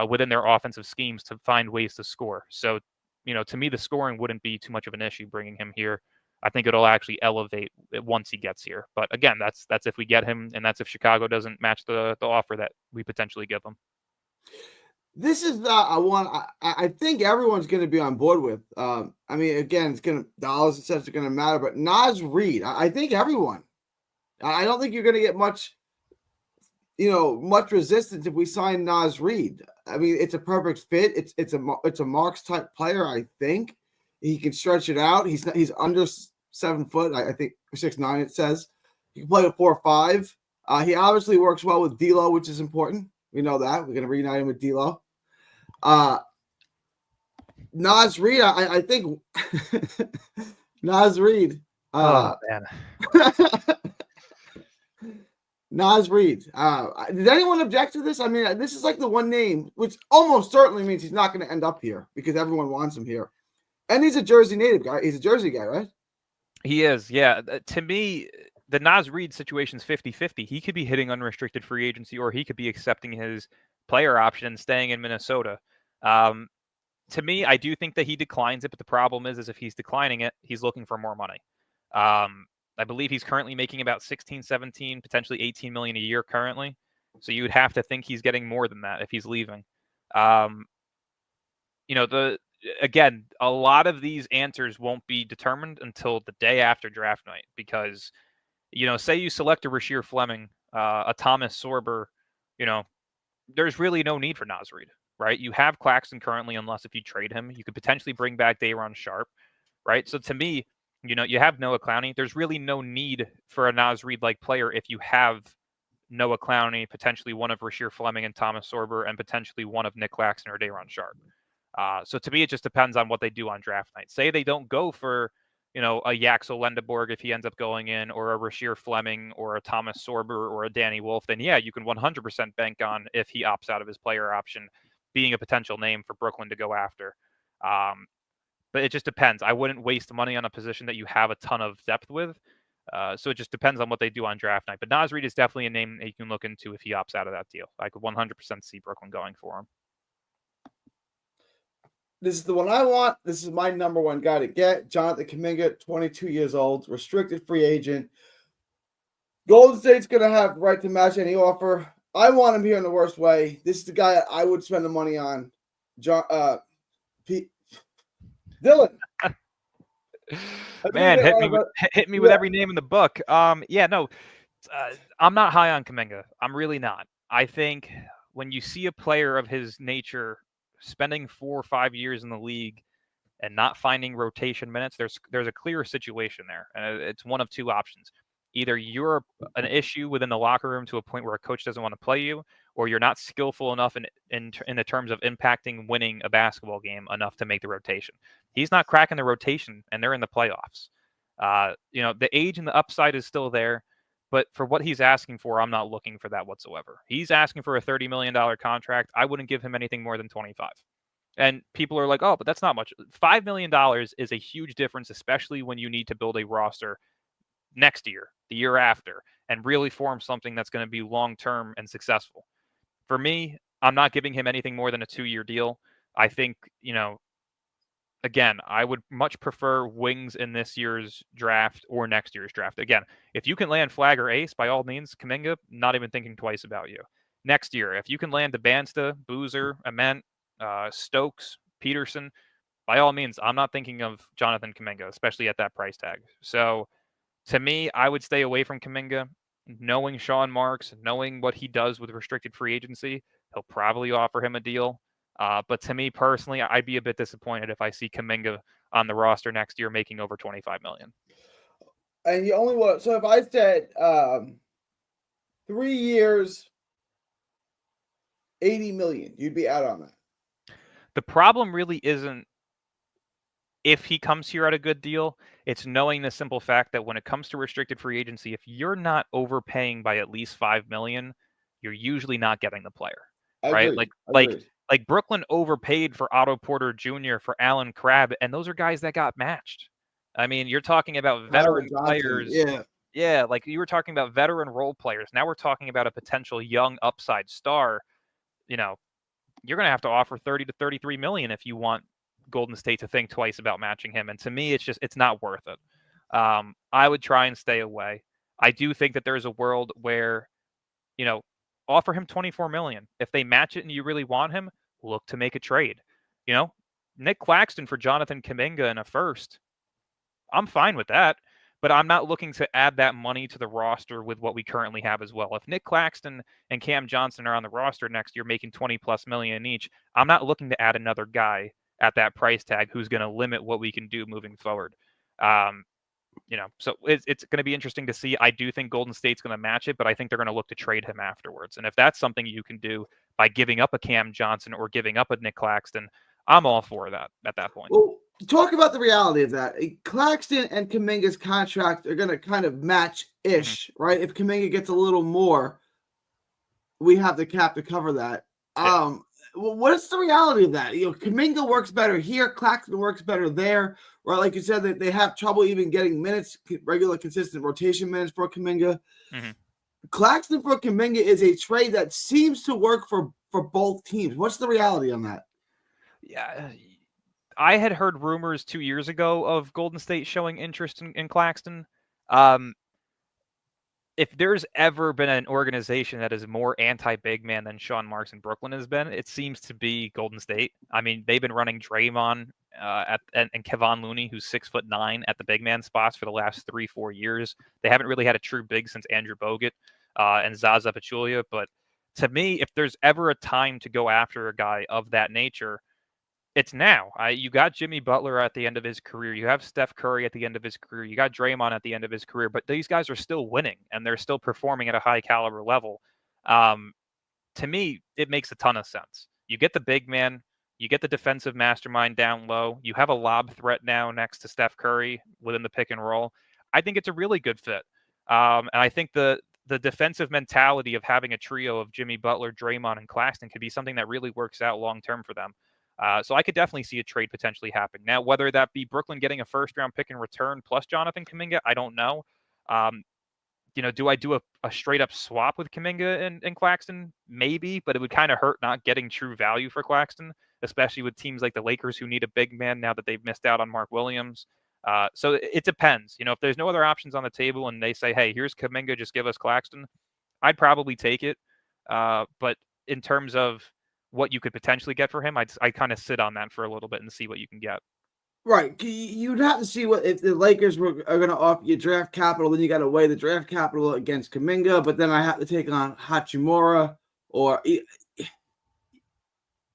within their offensive schemes to find ways to score. So, to me, the scoring wouldn't be too much of an issue bringing him here. I think it'll actually elevate it once he gets here. But again, that's if we get him, and that's if Chicago doesn't match the offer that we potentially give them. This is a one I think everyone's going to be on board with. I mean, again, it's going to dollars and cents are going to matter, but Naz Reid, I think everyone. I don't think you're going to get much resistance if we sign Naz Reid. I mean, it's a perfect fit. It's a Marks type player. I think he can stretch it out. He's under 7 foot. I think 6'9". It says he can play a 4 or 5. He obviously works well with D'Lo, which is important. We know that we're going to reunite him with D'Lo. Naz Reid, I think Naz Reid. Oh man. Naz Reid. Did anyone object to this? I mean, this is like the one name, which almost certainly means he's not going to end up here because everyone wants him here. And he's a Jersey native guy. He's a Jersey guy, right? He is, yeah. To me, the Naz Reid situation's 50-50. He could be hitting unrestricted free agency, or he could be accepting his player option and staying in Minnesota. To me, I do think that he declines it, but the problem is if he's declining it, he's looking for more money. I believe he's currently making about 16, 17, potentially 18 million a year currently. So you would have to think he's getting more than that if he's leaving. Again, a lot of these answers won't be determined until the day after draft night because, say you select a Rasheer Fleming, a Thomas Sorber, there's really no need for Naz Reid, right? You have Claxton currently, unless if you trade him. You could potentially bring back Day'Ron Sharpe, right? So to me, you have Noah Clowney. There's really no need for a Naz Reid-like player if you have Noah Clowney, potentially one of Rasheer Fleming and Thomas Sorber, and potentially one of Nick Claxton or Day'Ron Sharpe. So to me, it just depends on what they do on draft night. Say they don't go for, a Yaxel Lendeborg if he ends up going in, or a Rasheer Fleming, or a Thomas Sorber, or a Danny Wolf, then yeah, you can 100% bank on if he opts out of his player option being a potential name for Brooklyn to go after. But it just depends. I wouldn't waste money on a position that you have a ton of depth with. So it just depends on what they do on draft night. But Naz Reid is definitely a name that you can look into if he opts out of that deal. I could 100% see Brooklyn going for him. This is the one I want. This is my number one guy to get. Jonathan Kuminga, 22 years old, restricted free agent. Golden State's going to have the right to match any offer. I want him here in the worst way. This is the guy I would spend the money on. Dylan. Man, hit me with every name in the book. I'm not high on Kuminga. I'm really not. I think when you see a player of his nature spending 4 or 5 years in the league and not finding rotation minutes, there's a clear situation there. And it's one of two options. Either you're an issue within the locker room to a point where a coach doesn't want to play you, or you're not skillful enough in the terms of impacting winning a basketball game enough to make the rotation. He's not cracking the rotation, and they're in the playoffs. The age and the upside is still there, But for what he's asking for, I'm not looking for that whatsoever. He's asking for a $30 million contract. I wouldn't give him anything more than 25. And people are like, oh, but that's not much. $5 million is a huge difference, especially when you need to build a roster next year, the year after, and really form something that's going to be long-term and successful. For me, I'm not giving him anything more than a 2-year deal. I think, again, I would much prefer wings in this year's draft or next year's draft. Again, if you can land flag or ace, by all means, Kuminga, not even thinking twice about you. Next year, if you can land Debansta, Boozer, Ament, Stokes, Peterson, by all means, I'm not thinking of Jonathan Kuminga, especially at that price tag. So to me, I would stay away from Kuminga. Knowing Sean Marks, knowing what he does with restricted free agency, he'll probably offer him a deal. But to me personally, I'd be a bit disappointed if I see Kuminga on the roster next year making over $25 million. And you only want, so if I said 3 years, $80 million, you'd be out on that. The problem really isn't if he comes here at a good deal. It's knowing the simple fact that when it comes to restricted free agency, if you're not overpaying by at least $5 million, you're usually not getting the player, right? Like Brooklyn overpaid for Otto Porter Jr., for Alan Crabb, and those are guys that got matched. I mean, you're talking about veteran players. Yeah, like you were talking about veteran role players. Now we're talking about a potential young upside star. You're going to have to offer 30 to 33 million if you want Golden State to think twice about matching him. And to me, it's not worth it. I would try and stay away. I do think that there's a world where, offer him 24 million. If they match it and you really want him, look to make a trade. Nick Claxton for Jonathan Kuminga in a first. I'm fine with that, but I'm not looking to add that money to the roster with what we currently have as well. If Nick Claxton and Cam Johnson are on the roster next year making 20 plus million each, I'm not looking to add another guy at that price tag who's going to limit what we can do moving forward. So it's going to be interesting to see. I do think Golden State's going to match it, but I think they're going to look to trade him afterwards. And if that's something you can do by giving up a Cam Johnson or giving up a Nick Claxton, I'm all for that at that point. Well, talk about the reality of that. Claxton and Kuminga's contract are going to kind of match-ish, right? If Kuminga gets a little more, we have the cap to cover that. Yeah. What's the reality of that? Kuminga works better here. Claxton works better there. Right, like you said, they have trouble even getting minutes, regular, consistent rotation minutes for Kuminga. Mm-hmm. Claxton for Kuminga is a trade that seems to work for both teams. What's the reality on that? Yeah, I had heard rumors 2 years ago of Golden State showing interest in Claxton. If there's ever been an organization that is more anti-big man than Sean Marks and Brooklyn has been, it seems to be Golden State. I mean, they've been running Draymond and Kevon Looney, who's 6'9" at the big man spots for the last 3-4 years. They haven't really had a true big since Andrew Bogut and Zaza Pachulia. But to me, if there's ever a time to go after a guy of that nature, it's now. You got Jimmy Butler at the end of his career. You have Steph Curry at the end of his career. You got Draymond at the end of his career. But these guys are still winning, and they're still performing at a high caliber level. To me, it makes a ton of sense. You get the big man. You get the defensive mastermind down low. You have a lob threat now next to Steph Curry within the pick and roll. I think it's a really good fit. And I think the defensive mentality of having a trio of Jimmy Butler, Draymond, and Claxton could be something that really works out long-term for them. So I could definitely see a trade potentially happening. Now, whether that be Brooklyn getting a first-round pick in return plus Jonathan Kuminga, I don't know. Do I do a straight-up swap with Kuminga and Claxton? Maybe, but it would kind of hurt not getting true value for Claxton, especially with teams like the Lakers who need a big man now that they've missed out on Mark Williams. So it depends. If there's no other options on the table and they say, hey, here's Kuminga, just give us Claxton, I'd probably take it. But in terms of what you could potentially get for him, I kind of sit on that for a little bit and see what you can get. Right. You'd have to see what if the Lakers are going to offer you draft capital, then you got to weigh the draft capital against Kuminga, but then I have to take on Hachimura or if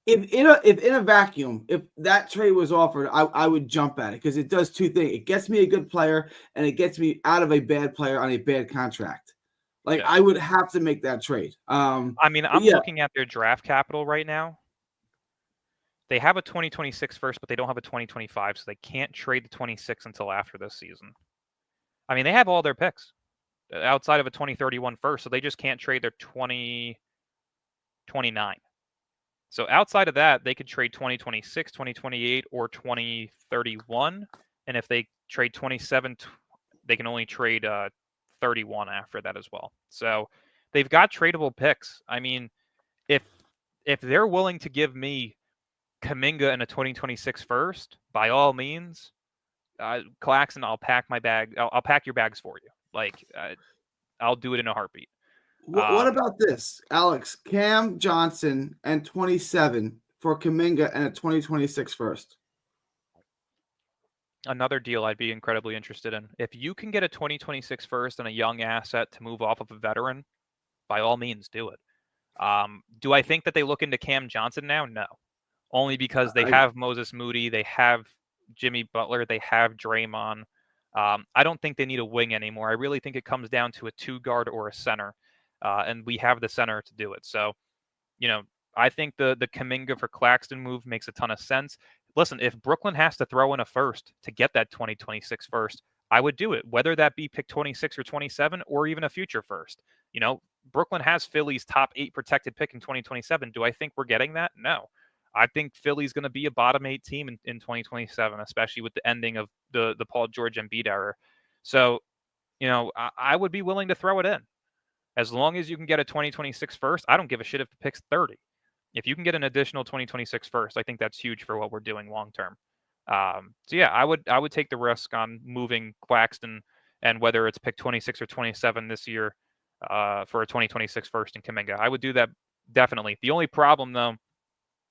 in a vacuum, if that trade was offered, I would jump at it because it does two things. It gets me a good player and it gets me out of a bad player on a bad contract. Like, I would have to make that trade. I'm looking at their draft capital right now. They have a 2026 first, but they don't have a 2025, so they can't trade the 26 until after this season. I mean, they have all their picks. outside of a 2031 first, so they just can't trade their 2029. So outside of that, they could trade 2026, 2028, or 2031. And if they trade 27, they can only trade 31 after that as well. So they've got tradable picks. I mean, if they're willing to give me Kuminga in a 2026 first, by all means, Claxton, I'll pack my bag. I'll pack your bags for you. Like, I'll do it in a heartbeat. What about this, Alex? Cam Johnson and 27 for Kuminga and a 2026 first. Another deal I'd be incredibly interested in. If you can get a 2026 first and a young asset to move off of a veteran, by all means, do it. Do I think that they look into Cam Johnson now? No. Only because they have Moses Moody, they have Jimmy Butler, they have Draymond. I don't think they need a wing anymore. I really think it comes down to a 2-guard or a center, and we have the center to do it. So, I think the Kuminga for Claxton move makes a ton of sense. Listen, if Brooklyn has to throw in a first to get that 2026 first, I would do it, whether that be pick 26 or 27 or even a future first. Brooklyn has Philly's top 8 protected pick in 2027. Do I think we're getting that? No. I think Philly's going to be a bottom 8 team in 2027, especially with the ending of the Paul George Embiid era. So, I would be willing to throw it in. As long as you can get a 2026 first, I don't give a shit if the pick's 30. If you can get an additional 2026 first, I think that's huge for what we're doing long term. So yeah, I would take the risk on moving Claxton, and whether it's pick 26 or 27 this year for a 2026 first in Kuminga. I would do that definitely. The only problem though,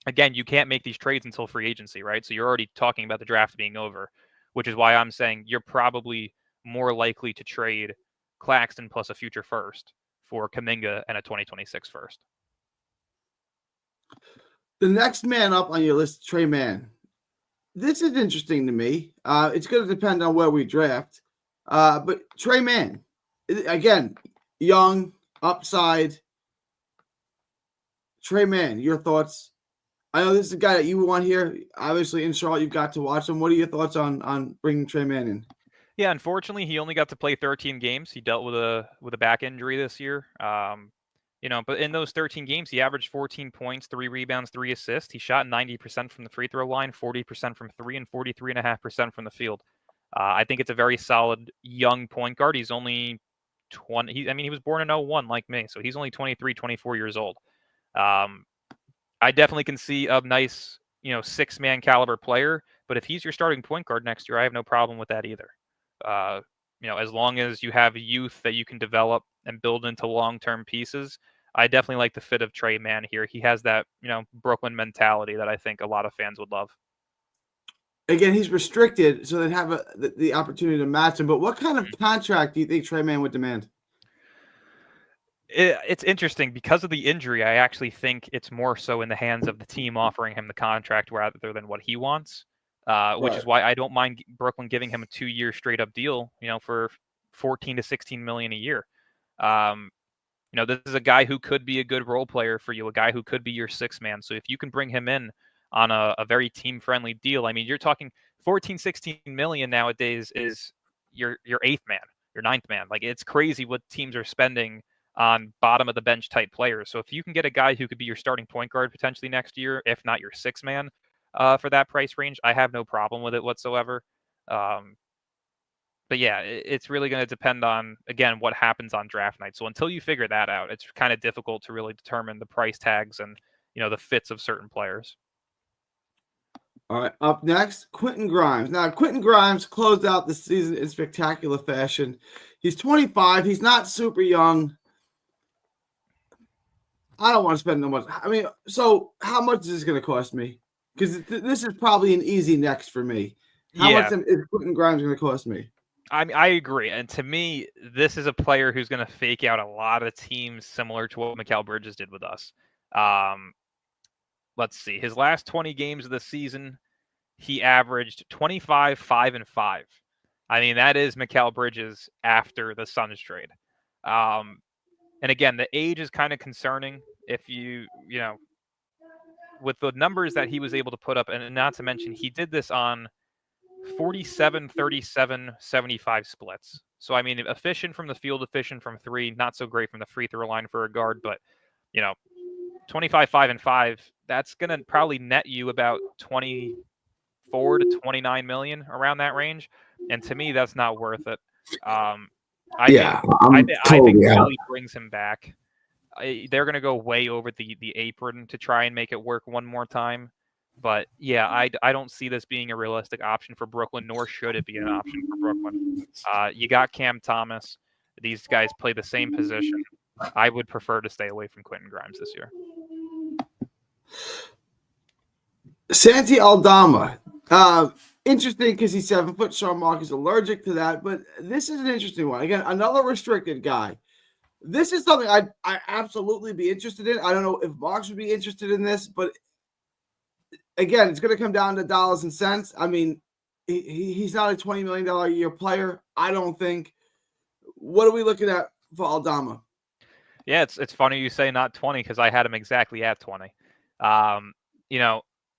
again, you can't make these trades until free agency, right? So you're already talking about the draft being over, which is why I'm saying you're probably more likely to trade Claxton plus a future first for Kuminga and a 2026 first. The next man up on your list, Tre Mann. This is interesting to me. It's going to depend on where we draft. But Tre Mann, again, young, upside. Tre Mann, your thoughts? I know this is a guy that you want here. Obviously, in Charlotte, you've got to watch him. What are your thoughts on bringing Tre Mann in? Yeah, unfortunately, he only got to play 13 games. He dealt with a back injury this year. But in those 13 games, he averaged 14 points, 3 rebounds, 3 assists. He shot 90% from the free throw line, 40% from 3, and 43.5% from the field. I think it's a very solid young point guard. He's only 20. He was born in 01 like me, so he's only 23, 24 years old. I definitely can see a nice, 6-man caliber player. But if he's your starting point guard next year, I have no problem with that either. As long as you have youth that you can develop and build into long-term pieces, I definitely like the fit of Tre Mann here. He has that, Brooklyn mentality that I think a lot of fans would love. Again, he's restricted, so they have the opportunity to match him. But what kind of contract do you think Tre Mann would demand? It's interesting because of the injury. I actually think it's more so in the hands of the team offering him the contract rather than what he wants. Which is why I don't mind Brooklyn giving him a 2-year straight up deal, for 14 to 16 million a year. This is a guy who could be a good role player for you, a guy who could be your 6-man. So if you can bring him in on a very team friendly deal, you're talking 14, 16 million nowadays is your 8th man, your 9th man. Like, it's crazy what teams are spending on bottom of the bench type players. So if you can get a guy who could be your starting point guard potentially next year, if not your 6-man, for that price range, I have no problem with it whatsoever. But yeah, it's really going to depend on, again, what happens on draft night. So until you figure that out, it's kind of difficult to really determine the price tags and, the fits of certain players. All right, up next, Quentin Grimes. Now, Quentin Grimes closed out the season in spectacular fashion. He's 25. He's not super young. I don't want to spend no much. So how much is this going to cost me? Because this is probably an easy next for me. How much is Quentin Grimes going to cost me? I agree. And to me, this is a player who's going to fake out a lot of teams similar to what Mikal Bridges did with us. Let's see. His last 20 games of the season, he averaged 25, 5, and 5. That is Mikal Bridges after the Suns trade. And again, the age is kind of concerning if with the numbers that he was able to put up, and not to mention he did this on 47, 37, 75 splits. So, I mean, efficient from the field, efficient from three, not so great from the free throw line for a guard, but, 25, 5, and 5, that's going to probably net you about 24 to 29 million around that range. And to me, that's not worth it. I think I think Philly brings him back. They're going to go way over the apron to try and make it work one more time. But yeah, I don't see this being a realistic option for Brooklyn, nor should it be an option for Brooklyn. You got Cam Thomas. These guys play the same position. I would prefer to stay away from Quentin Grimes this year. Santi Aldama. Interesting because he's 7 foot. Sean Mark is allergic to that, but this is an interesting one. Again, another restricted guy. This is something I absolutely be interested in. I don't know if Marks would be interested in this, but again, it's going to come down to dollars and cents. I mean, he's not a $20 million a year player, I don't think. What are we looking at for Aldama? Yeah, it's funny you say not 20 because I had him exactly at 20.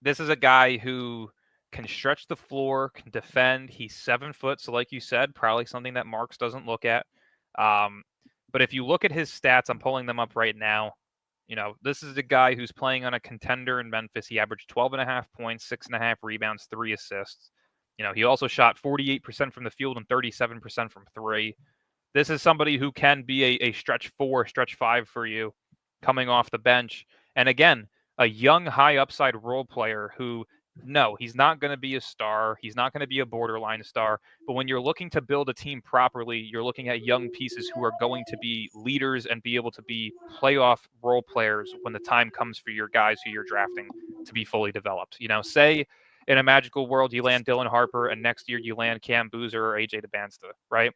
This is a guy who can stretch the floor, can defend. He's 7 foot, so like you said, probably something that Marks doesn't look at. But if you look at his stats, I'm pulling them up right now. This is a guy who's playing on a contender in Memphis. He averaged 12.5 points, 6.5 rebounds, 3 assists. He also shot 48% from the field and 37% from three. This is somebody who can be a stretch 4, stretch 5 for you coming off the bench. And again, a young, high upside role player who, no, he's not going to be a star. He's not going to be a borderline star. But when you're looking to build a team properly, you're looking at young pieces who are going to be leaders and be able to be playoff role players when the time comes for your guys who you're drafting to be fully developed. Say in a magical world, you land Dylan Harper and next year you land Cam Boozer or AJ DeBansta, right?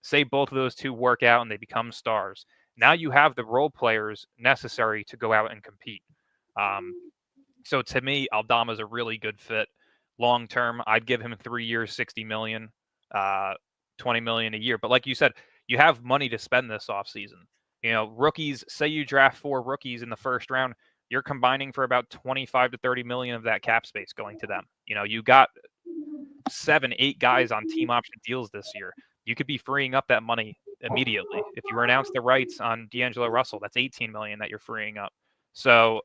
Say both of those two work out and they become stars. Now you have the role players necessary to go out and compete. So to me, Aldama is a really good fit long term. I'd give him 3 years, 60 million, 20 million a year. But like you said, you have money to spend this offseason. Rookies, say you draft 4 rookies in the first round, you're combining for about 25 to 30 million of that cap space going to them. You got 7, 8 guys on team option deals this year. You could be freeing up that money immediately. If you announce the rights on D'Angelo Russell, that's 18 million that you're freeing up. So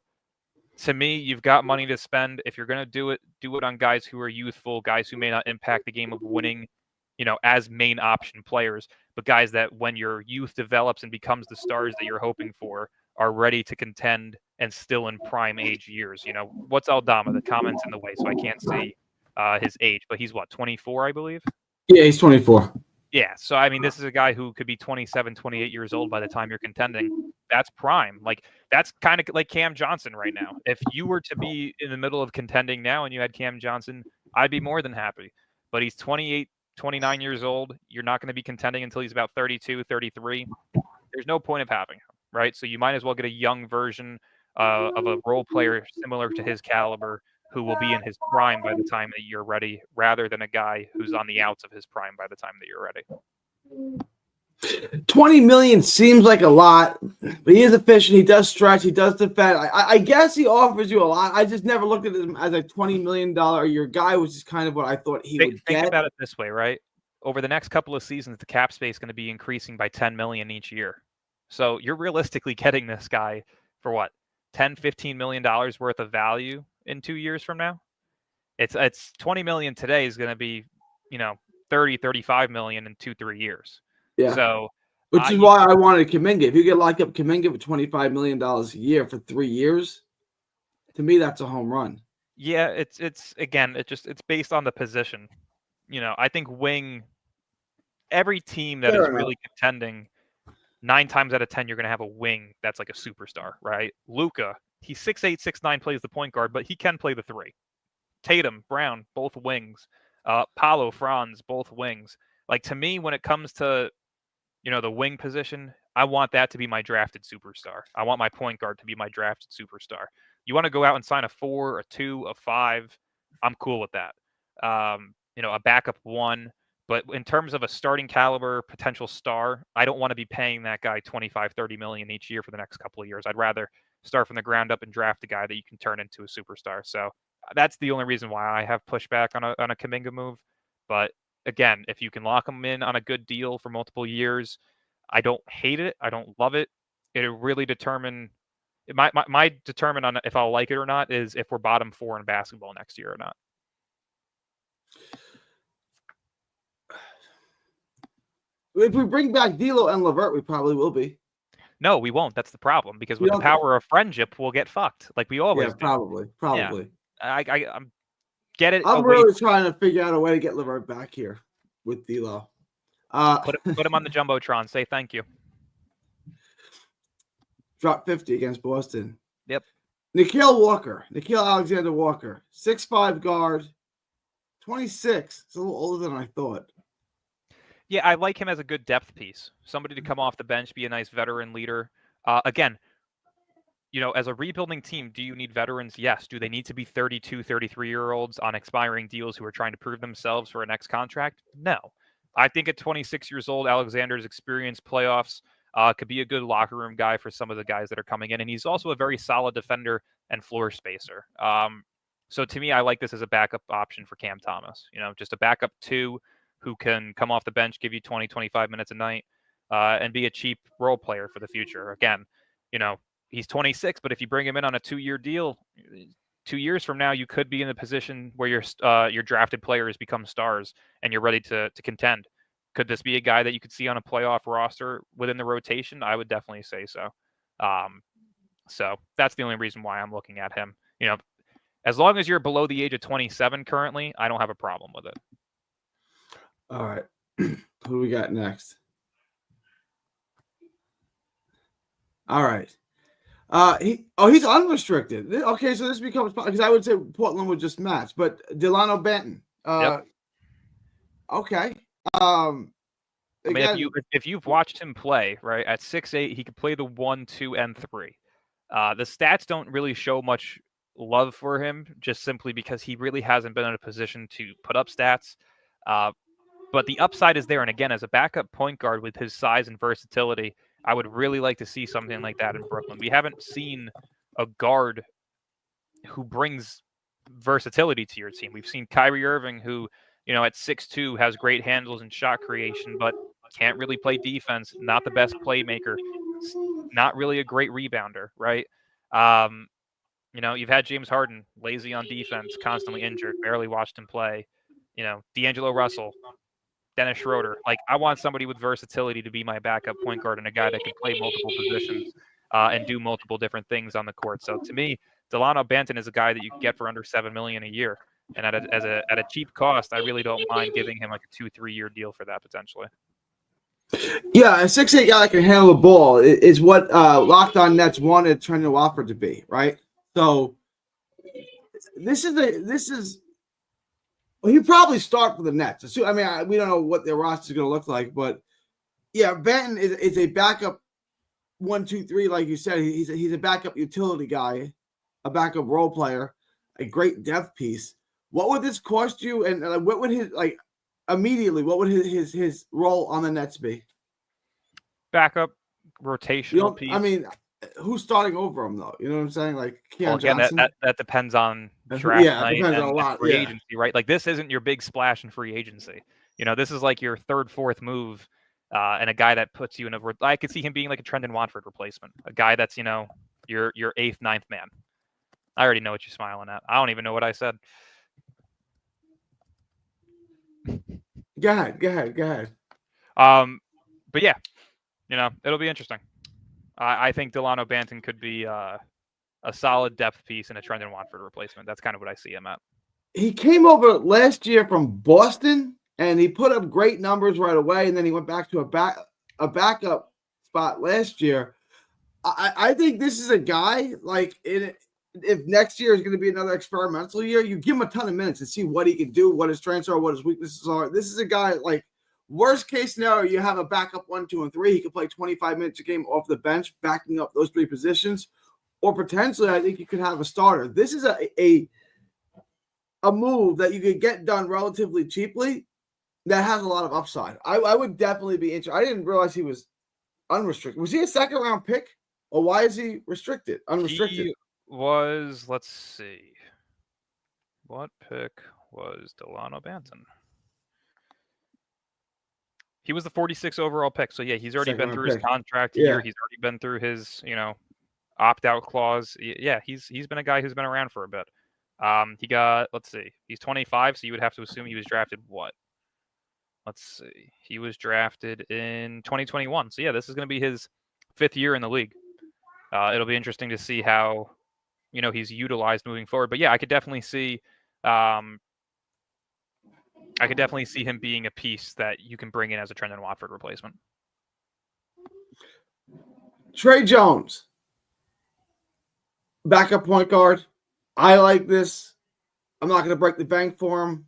to me, you've got money to spend. If you're going to do it on guys who are youthful, guys who may not impact the game of winning, as main option players, but guys that when your youth develops and becomes the stars that you're hoping for are ready to contend and still in prime age years. What's Aldama? The comment's in the way, so I can't see his age, but he's what, 24, I believe? Yeah, he's 24. Yeah, so I mean, this is a guy who could be 27, 28 years old by the time you're contending. That's prime. Like, that's kind of like Cam Johnson right now. If you were to be in the middle of contending now and you had Cam Johnson, I'd be more than happy. But he's 28, 29 years old. You're not going to be contending until he's about 32, 33. There's no point of having him, right? So you might as well get a young version of a role player similar to his caliber who will be in his prime by the time that you're ready, rather than a guy who's on the outs of his prime by the time that you're ready. 20 million seems like a lot, but he is efficient. He does stretch. He does defend. I guess he offers you a lot. I just never looked at him as a $20 million a year guy, which is kind of what I thought he would get. Think about it this way, right? Over the next couple of seasons, the cap space is going to be increasing by 10 million each year. So you're realistically getting this guy for what, 10, 15 million dollars worth of value in 2 years from now. It's 20 million today is going to be, 30, 35 million in 2-3 years. Yeah. So, which is why I wanted Kuminga. If you get locked up Kuminga for $25 million a year for 3 years, to me, that's a home run. Yeah, it's based on the position. I think wing, every team that is really contending, 9 times out of 10, you're going to have a wing that's like a superstar, right? Luka, he's 6'8", 6'9", plays the point guard, but he can play the 3. Tatum, Brown, both wings. Paolo, Franz, both wings. Like, to me, when it comes to, the wing position, I want that to be my drafted superstar. I want my point guard to be my drafted superstar. You want to go out and sign a 4, a 2, a 5, I'm cool with that. A backup 1. But in terms of a starting caliber potential star, I don't want to be paying that guy 25, 30 million each year for the next couple of years. I'd rather start from the ground up and draft a guy that you can turn into a superstar. So that's the only reason why I have pushback on a Kuminga move. But again, if you can lock him in on a good deal for multiple years, I don't hate it. I don't love it. It'll really determine my determine on if I'll like it or not is if we're bottom 4 in basketball next year or not. If we bring back D'Lo and LeVert, we probably will be. No, we won't. That's the problem because with the power of friendship, we'll get fucked like we always do. Probably. Yeah. I'm get it. I'm really trying to figure out a way to get LeVert back here with D'Lo. Put him on the jumbotron. Say thank you. Drop 50 against Boston. Yep. Nickeil Alexander Walker, 6'5" guard, 26. It's a little older than I thought. Yeah, I like him as a good depth piece. Somebody to come off the bench, be a nice veteran leader. Again, as a rebuilding team, do you need veterans? Yes. Do they need to be 32, 33-year-olds on expiring deals who are trying to prove themselves for a next contract? No. I think at 26 years old, Alexander's experienced playoffs, could be a good locker room guy for some of the guys that are coming in. And he's also a very solid defender and floor spacer. So to me, I like this as a backup option for Cam Thomas. Just a backup 2 who can come off the bench, give you 20, 25 minutes a night, and be a cheap role player for the future. Again, he's 26, but if you bring him in on a 2-year deal, 2 years from now, you could be in a position where your drafted players become stars and you're ready to contend. Could this be a guy that you could see on a playoff roster within the rotation? I would definitely say so. So that's the only reason why I'm looking at him. As long as you're below the age of 27 currently, I don't have a problem with it. All right. Who we got next? All right. He's unrestricted. Okay, so this becomes, because I would say Portland would just match, but Delano Banton. Yep. Okay. Again, if you've watched him play, right, at 6'8", he could play the 1, 2, and 3. The stats don't really show much love for him, just simply because he really hasn't been in a position to put up stats. But the upside is there. And again, as a backup point guard with his size and versatility, I would really like to see something like that in Brooklyn. We haven't seen a guard who brings versatility to your team. We've seen Kyrie Irving, who, at 6'2", has great handles and shot creation, but can't really play defense, not the best playmaker, not really a great rebounder, right? You've had James Harden, lazy on defense, constantly injured, barely watched him play. D'Angelo Russell, Dennis Schroeder. Like, I want somebody with versatility to be my backup point guard and a guy that can play multiple positions and do multiple different things on the court. So to me, Delano Banton is a guy that you can get for under $7 million a year. And at a cheap cost, I really don't mind giving him like a 2-3 year deal for that potentially. Yeah, a 6'8" guy that can handle the ball is what Locked On Nets wanted Trendon Watford to be, right? So this is he probably start for the Nets. I mean, we don't know what their roster is going to look like, but yeah, Banton is a backup 1, 2, 3, like you said. He's a backup utility guy, a backup role player, a great depth piece. What would this cost you? And what would his immediately? What would his role on the Nets be? Backup, rotational piece. I mean, who's starting over him though? You know what I'm saying? Like Keon Johnson. That depends on draft night depends and on a lot. Free agency, right? Like this isn't your big splash in free agency. This is like your 3rd, 4th move, and a guy that puts you in a. I could see him being like a Trendon Watford replacement, a guy that's your 8th, 9th man. I already know what you're smiling at. I don't even know what I said. Go ahead. But yeah, it'll be interesting. I think Delano Banton could be a solid depth piece and a Trendon Watford replacement. That's kind of what I see him at. He came over last year from Boston, and he put up great numbers right away, and then he went back to a backup spot last year. I think this is a guy, like, if next year is going to be another experimental year, you give him a ton of minutes and see what he can do, what his strengths are, what his weaknesses are. This is a guy, like, worst case scenario, you have a backup 1, 2, and 3. He can play 25 minutes a game off the bench, backing up those 3 positions. Or potentially, I think you could have a starter. This is a move that you could get done relatively cheaply that has a lot of upside. I would definitely be interested. I didn't realize he was unrestricted. Was he a 2nd-round pick? Or why is he unrestricted? He was, let's see. What pick was Delano Banton? He was the 46 overall pick. So yeah, he's already Second been round through his pick. contract Yeah. year. He's already been through his, opt-out clause. Yeah, he's been a guy who's been around for a bit. He got, let's see, he's 25, so you would have to assume he was drafted what? Let's see. He was drafted in 2021. So yeah, this is going to be his 5th year in the league. It'll be interesting to see how, he's utilized moving forward. But yeah, I could definitely see him being a piece that you can bring in as a Trendon Watford replacement. Trey Jones, backup point guard. I like this. I'm not going to break the bank for him.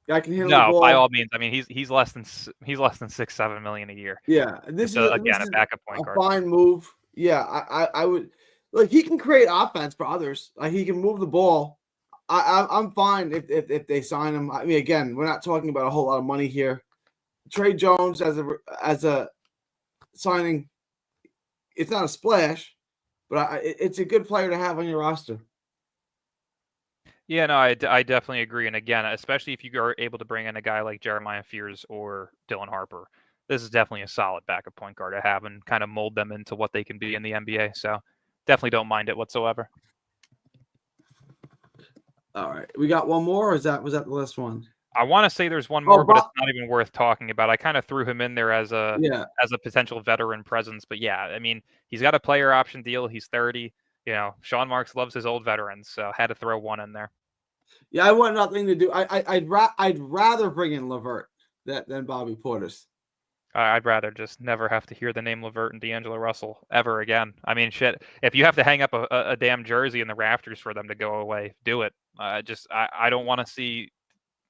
Guy can handle the ball. No, by all means. I mean, he's less than $6-7 million a year. Yeah, this is a backup point guard. Fine move. Yeah, I would like he can create offense for others. Like he can move the ball. I'm fine if they sign him. I mean, again, we're not talking about a whole lot of money here. Trey Jones as a signing, it's not a splash, but it's a good player to have on your roster. Yeah, no, I definitely agree. And again, especially if you are able to bring in a guy like Jeremiah Fears or Dylan Harper, this is definitely a solid backup point guard to have and kind of mold them into what they can be in the NBA. So definitely don't mind it whatsoever. All right. We got one more, or was that the last one? I want to say there's one more, but it's not even worth talking about. I kind of threw him in there as a potential veteran presence. But yeah, I mean, he's got a player option deal. He's 30. Sean Marks loves his old veterans, so had to throw one in there. Yeah, I want nothing to do. I'd rather bring in LeVert than Bobby Portis. I'd rather just never have to hear the name LeVert and D'Angelo Russell ever again. I mean, shit. If you have to hang up a damn jersey in the rafters for them to go away, do it. I don't want to see.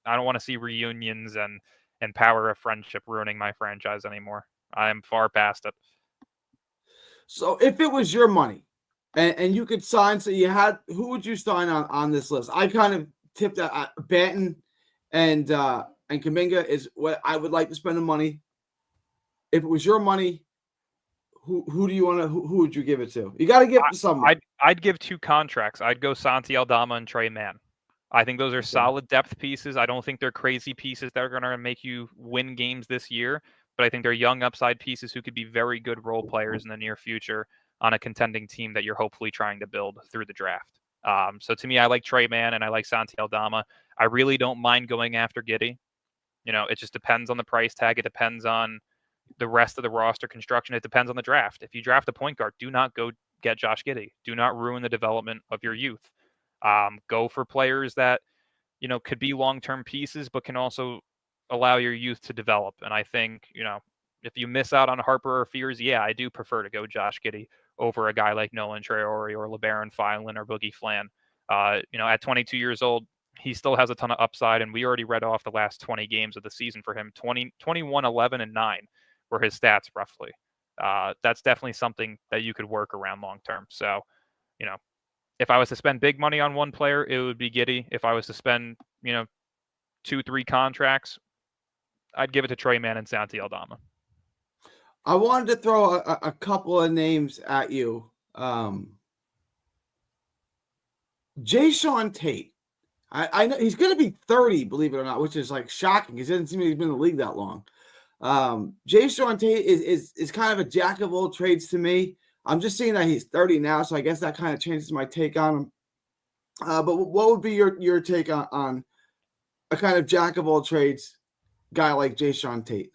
I don't want to see reunions and power of friendship ruining my franchise anymore. I am far past it. So if it was your money and you could sign, who would you sign on this list? I kind of tipped that Banton and Kuminga is what I would like to spend the money. If it was your money, who do you want to? Who would you give it to? You got to give it to someone. I'd give 2 contracts. I'd go Santi Aldama and Tre Mann. I think those are solid depth pieces. I don't think they're crazy pieces that are going to make you win games this year, but I think they're young upside pieces who could be very good role players in the near future on a contending team that you're hopefully trying to build through the draft. So to me, I like Tre Mann and I like Santi Aldama. I really don't mind going after Giddey. It just depends on the price tag. It depends on the rest of the roster construction. It depends on the draft. If you draft a point guard, do not go get Josh Giddey. Do not ruin the development of your youth. Go for players that, could be long-term pieces, but can also allow your youth to develop. And I think, if you miss out on Harper or Fears, yeah, I do prefer to go Josh Giddey over a guy like Nolan Traore or LeBaron Filan or Boogie Flan. At 22 years old, he still has a ton of upside, and we already read off the last 20 games of the season for him. 21, 11, and 9 were his stats roughly. That's definitely something that you could work around long-term. So, if I was to spend big money on one player, it would be Giddey. If I was to spend, 2-3 contracts, I'd give it to Tre Mann and Santi Aldama. I wanted to throw a couple of names at you. Jae'Sean Tate. I know he's going to be 30, believe it or not, which is like shocking because it doesn't seem like he's been in the league that long. Jae'Sean Tate is kind of a jack of all trades to me. I'm just seeing that he's 30 now, so I guess that kind of changes my take on him. But what would be your take on a kind of jack of all trades guy like Jae'Sean Tate?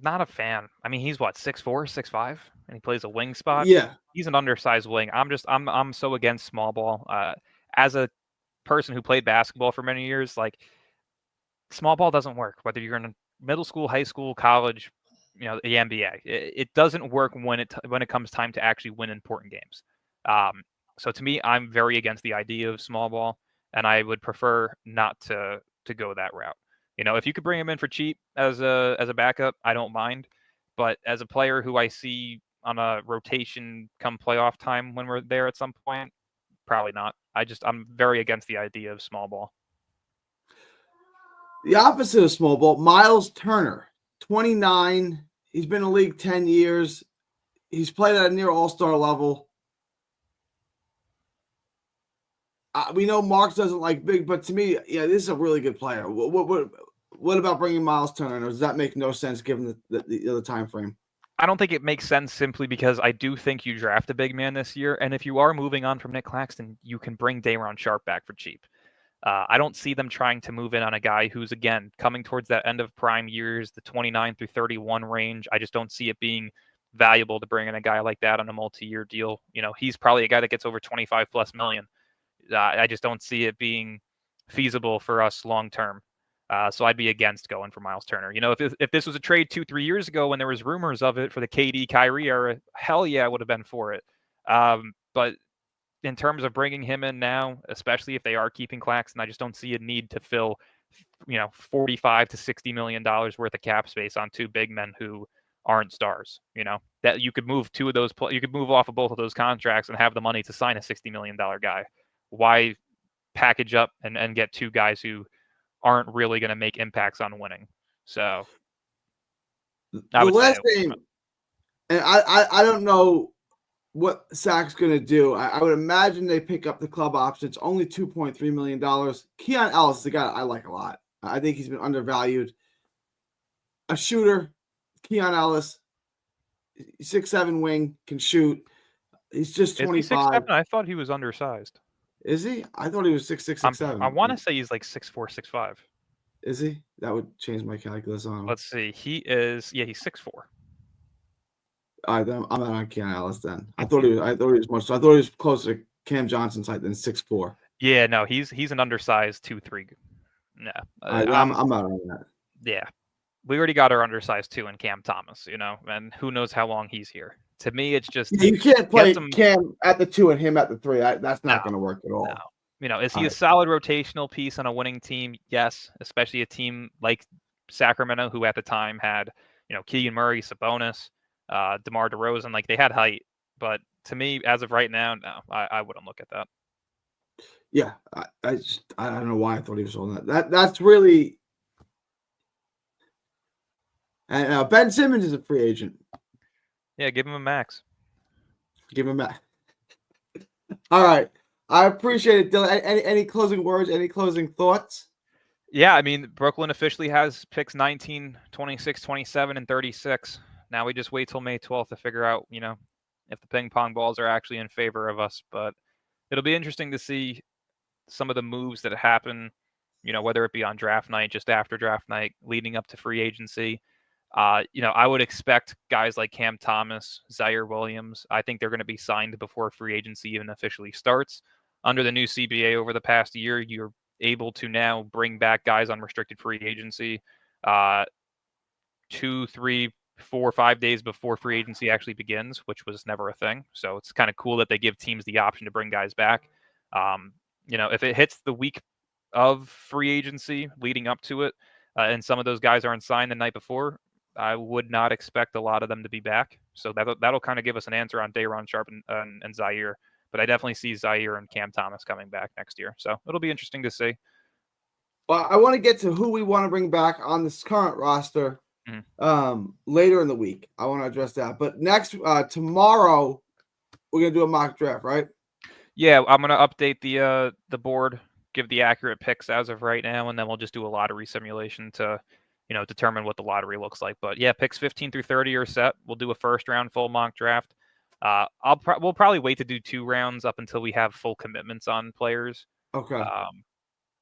Not a fan. I mean, he's what, 6'4", 6'5", and he plays a wing spot. Yeah, he's an undersized wing. I'm so against small ball. As a person who played basketball for many years, like small ball doesn't work. Whether you're in middle school, high school, college, the NBA, it doesn't work when it comes time to actually win important games. So to me, I'm very against the idea of small ball, and I would prefer not to go that route. If you could bring him in for cheap as a backup, I don't mind. But as a player who I see on a rotation come playoff time when we're there at some point, probably not. I'm very against the idea of small ball. The opposite of small ball, Miles Turner, 29. He's been in the league 10 years. He's played at a near all-star level. We know Marks doesn't like big, but to me, yeah, this is a really good player. What What about bringing Miles Turner? Or does that make no sense given the other time frame? I don't think it makes sense simply because I do think you draft a big man this year, and if you are moving on from Nick Claxton, you can bring Day'Ron Sharpe back for cheap. I don't see them trying to move in on a guy who's, again, coming towards that end of prime years, the 29 through 31 range. I just don't see it being valuable to bring in a guy like that on a multi-year deal. He's probably a guy that gets over 25 plus million. I just don't see it being feasible for us long term. So I'd be against going for Miles Turner. If this was a trade 2-3 years ago when there was rumors of it for the KD Kyrie era, hell yeah, I would have been for it. But in terms of bringing him in now, especially if they are keeping Claxton, I just don't see a need to fill, $45 to $60 million worth of cap space on two big men who aren't stars. That you could move two of those, you could move off of both of those contracts and have the money to sign a $60 million guy. Why package up and get two guys who aren't really going to make impacts on winning? So the last thing, and I don't know what Sac's going to do. I would imagine they pick up the club option. It's only $2.3 million. Keon Ellis is a guy I like a lot. I think he's been undervalued. A shooter, Keon Ellis, 6'7" wing, can shoot. He's just 25. I thought he was undersized. Is he? I thought he was 6'6", 6'7". I want to say he's like 6'4", 6'5". Is he? That would change my calculus on him. Let's see. He's 6'4". I'm not on Keon Ellis then. I thought he was much. I thought he was closer to Cam Johnson's height than 6'4". Yeah, no, he's an undersized 2-3. No, I'm not on that. Yeah, we already got our undersized 2 in Cam Thomas, and who knows how long he's here. To me, it's just you can't play Cam at the 2 and him at the 3. That's not going to work at all. No. Is he a solid rotational piece on a winning team? Yes, especially a team like Sacramento, who at the time had Keegan Murray, Sabonis, DeMar DeRozan. Like, they had height, but to me, as of right now, no, I wouldn't look at that. Yeah, I don't know why I thought he was holding that. That's really. And Ben Simmons is a free agent. Yeah, give him a max. Give him a max. All right. I appreciate it, Dylan. Any closing words? Any closing thoughts? Yeah, I mean, Brooklyn officially has picks 19, 26, 27, and 36. Now we just wait till May 12th to figure out, if the ping pong balls are actually in favor of us. But it'll be interesting to see some of the moves that happen, whether it be on draft night, just after draft night, leading up to free agency. I would expect guys like Cam Thomas, Zaire Williams. I think they're going to be signed before free agency even officially starts. Under the new CBA over the past year, you're able to now bring back guys on restricted free agency 2, 3, 4, 5 days before free agency actually begins, which was never a thing. So it's kind of cool that they give teams the option to bring guys back. If it hits the week of free agency leading up to it, and some of those guys aren't signed the night before, I would not expect a lot of them to be back. So that'll kind of give us an answer on Day'Ron Sharpe and Zaire. But I definitely see Zaire and Cam Thomas coming back next year. So it'll be interesting to see. Well, I want to get to who we want to bring back on this current roster later in the week. I want to address that. But tomorrow, we're going to do a mock draft, right? Yeah, I'm going to update the board, give the accurate picks as of right now, and then we'll just do a lottery simulation to determine what the lottery looks like. But yeah, picks 15 through 30 are set. We'll do a first round full mock draft. We'll probably wait to do 2 rounds up until we have full commitments on players. Okay.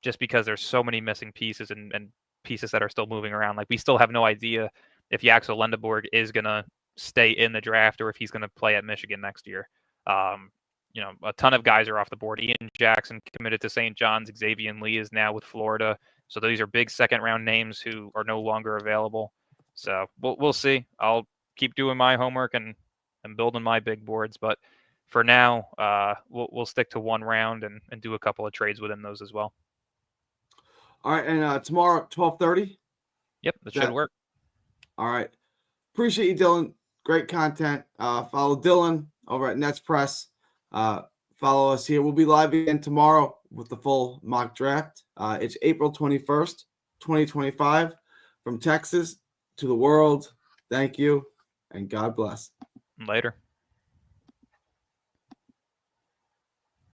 Just because there's so many missing pieces and pieces that are still moving around. Like, we still have no idea if Yaxel Lendeborg is going to stay in the draft or if he's going to play at Michigan next year. A ton of guys are off the board. Ian Jackson committed to St. John's. Xavier Lee is now with Florida. So these are big second-round names who are no longer available. So we'll see. I'll keep doing my homework and building my big boards. But for now, we'll stick to 1 round and do a couple of trades within those as well. All right, and tomorrow, 12:30? Yep, that should work. All right. Appreciate you, Dylan. Great content. Follow Dylan over at Nets Press. Follow us here. We'll be live again tomorrow with the full mock draft. It's April 21st, 2025. From Texas to the world, thank you, and God bless. Later.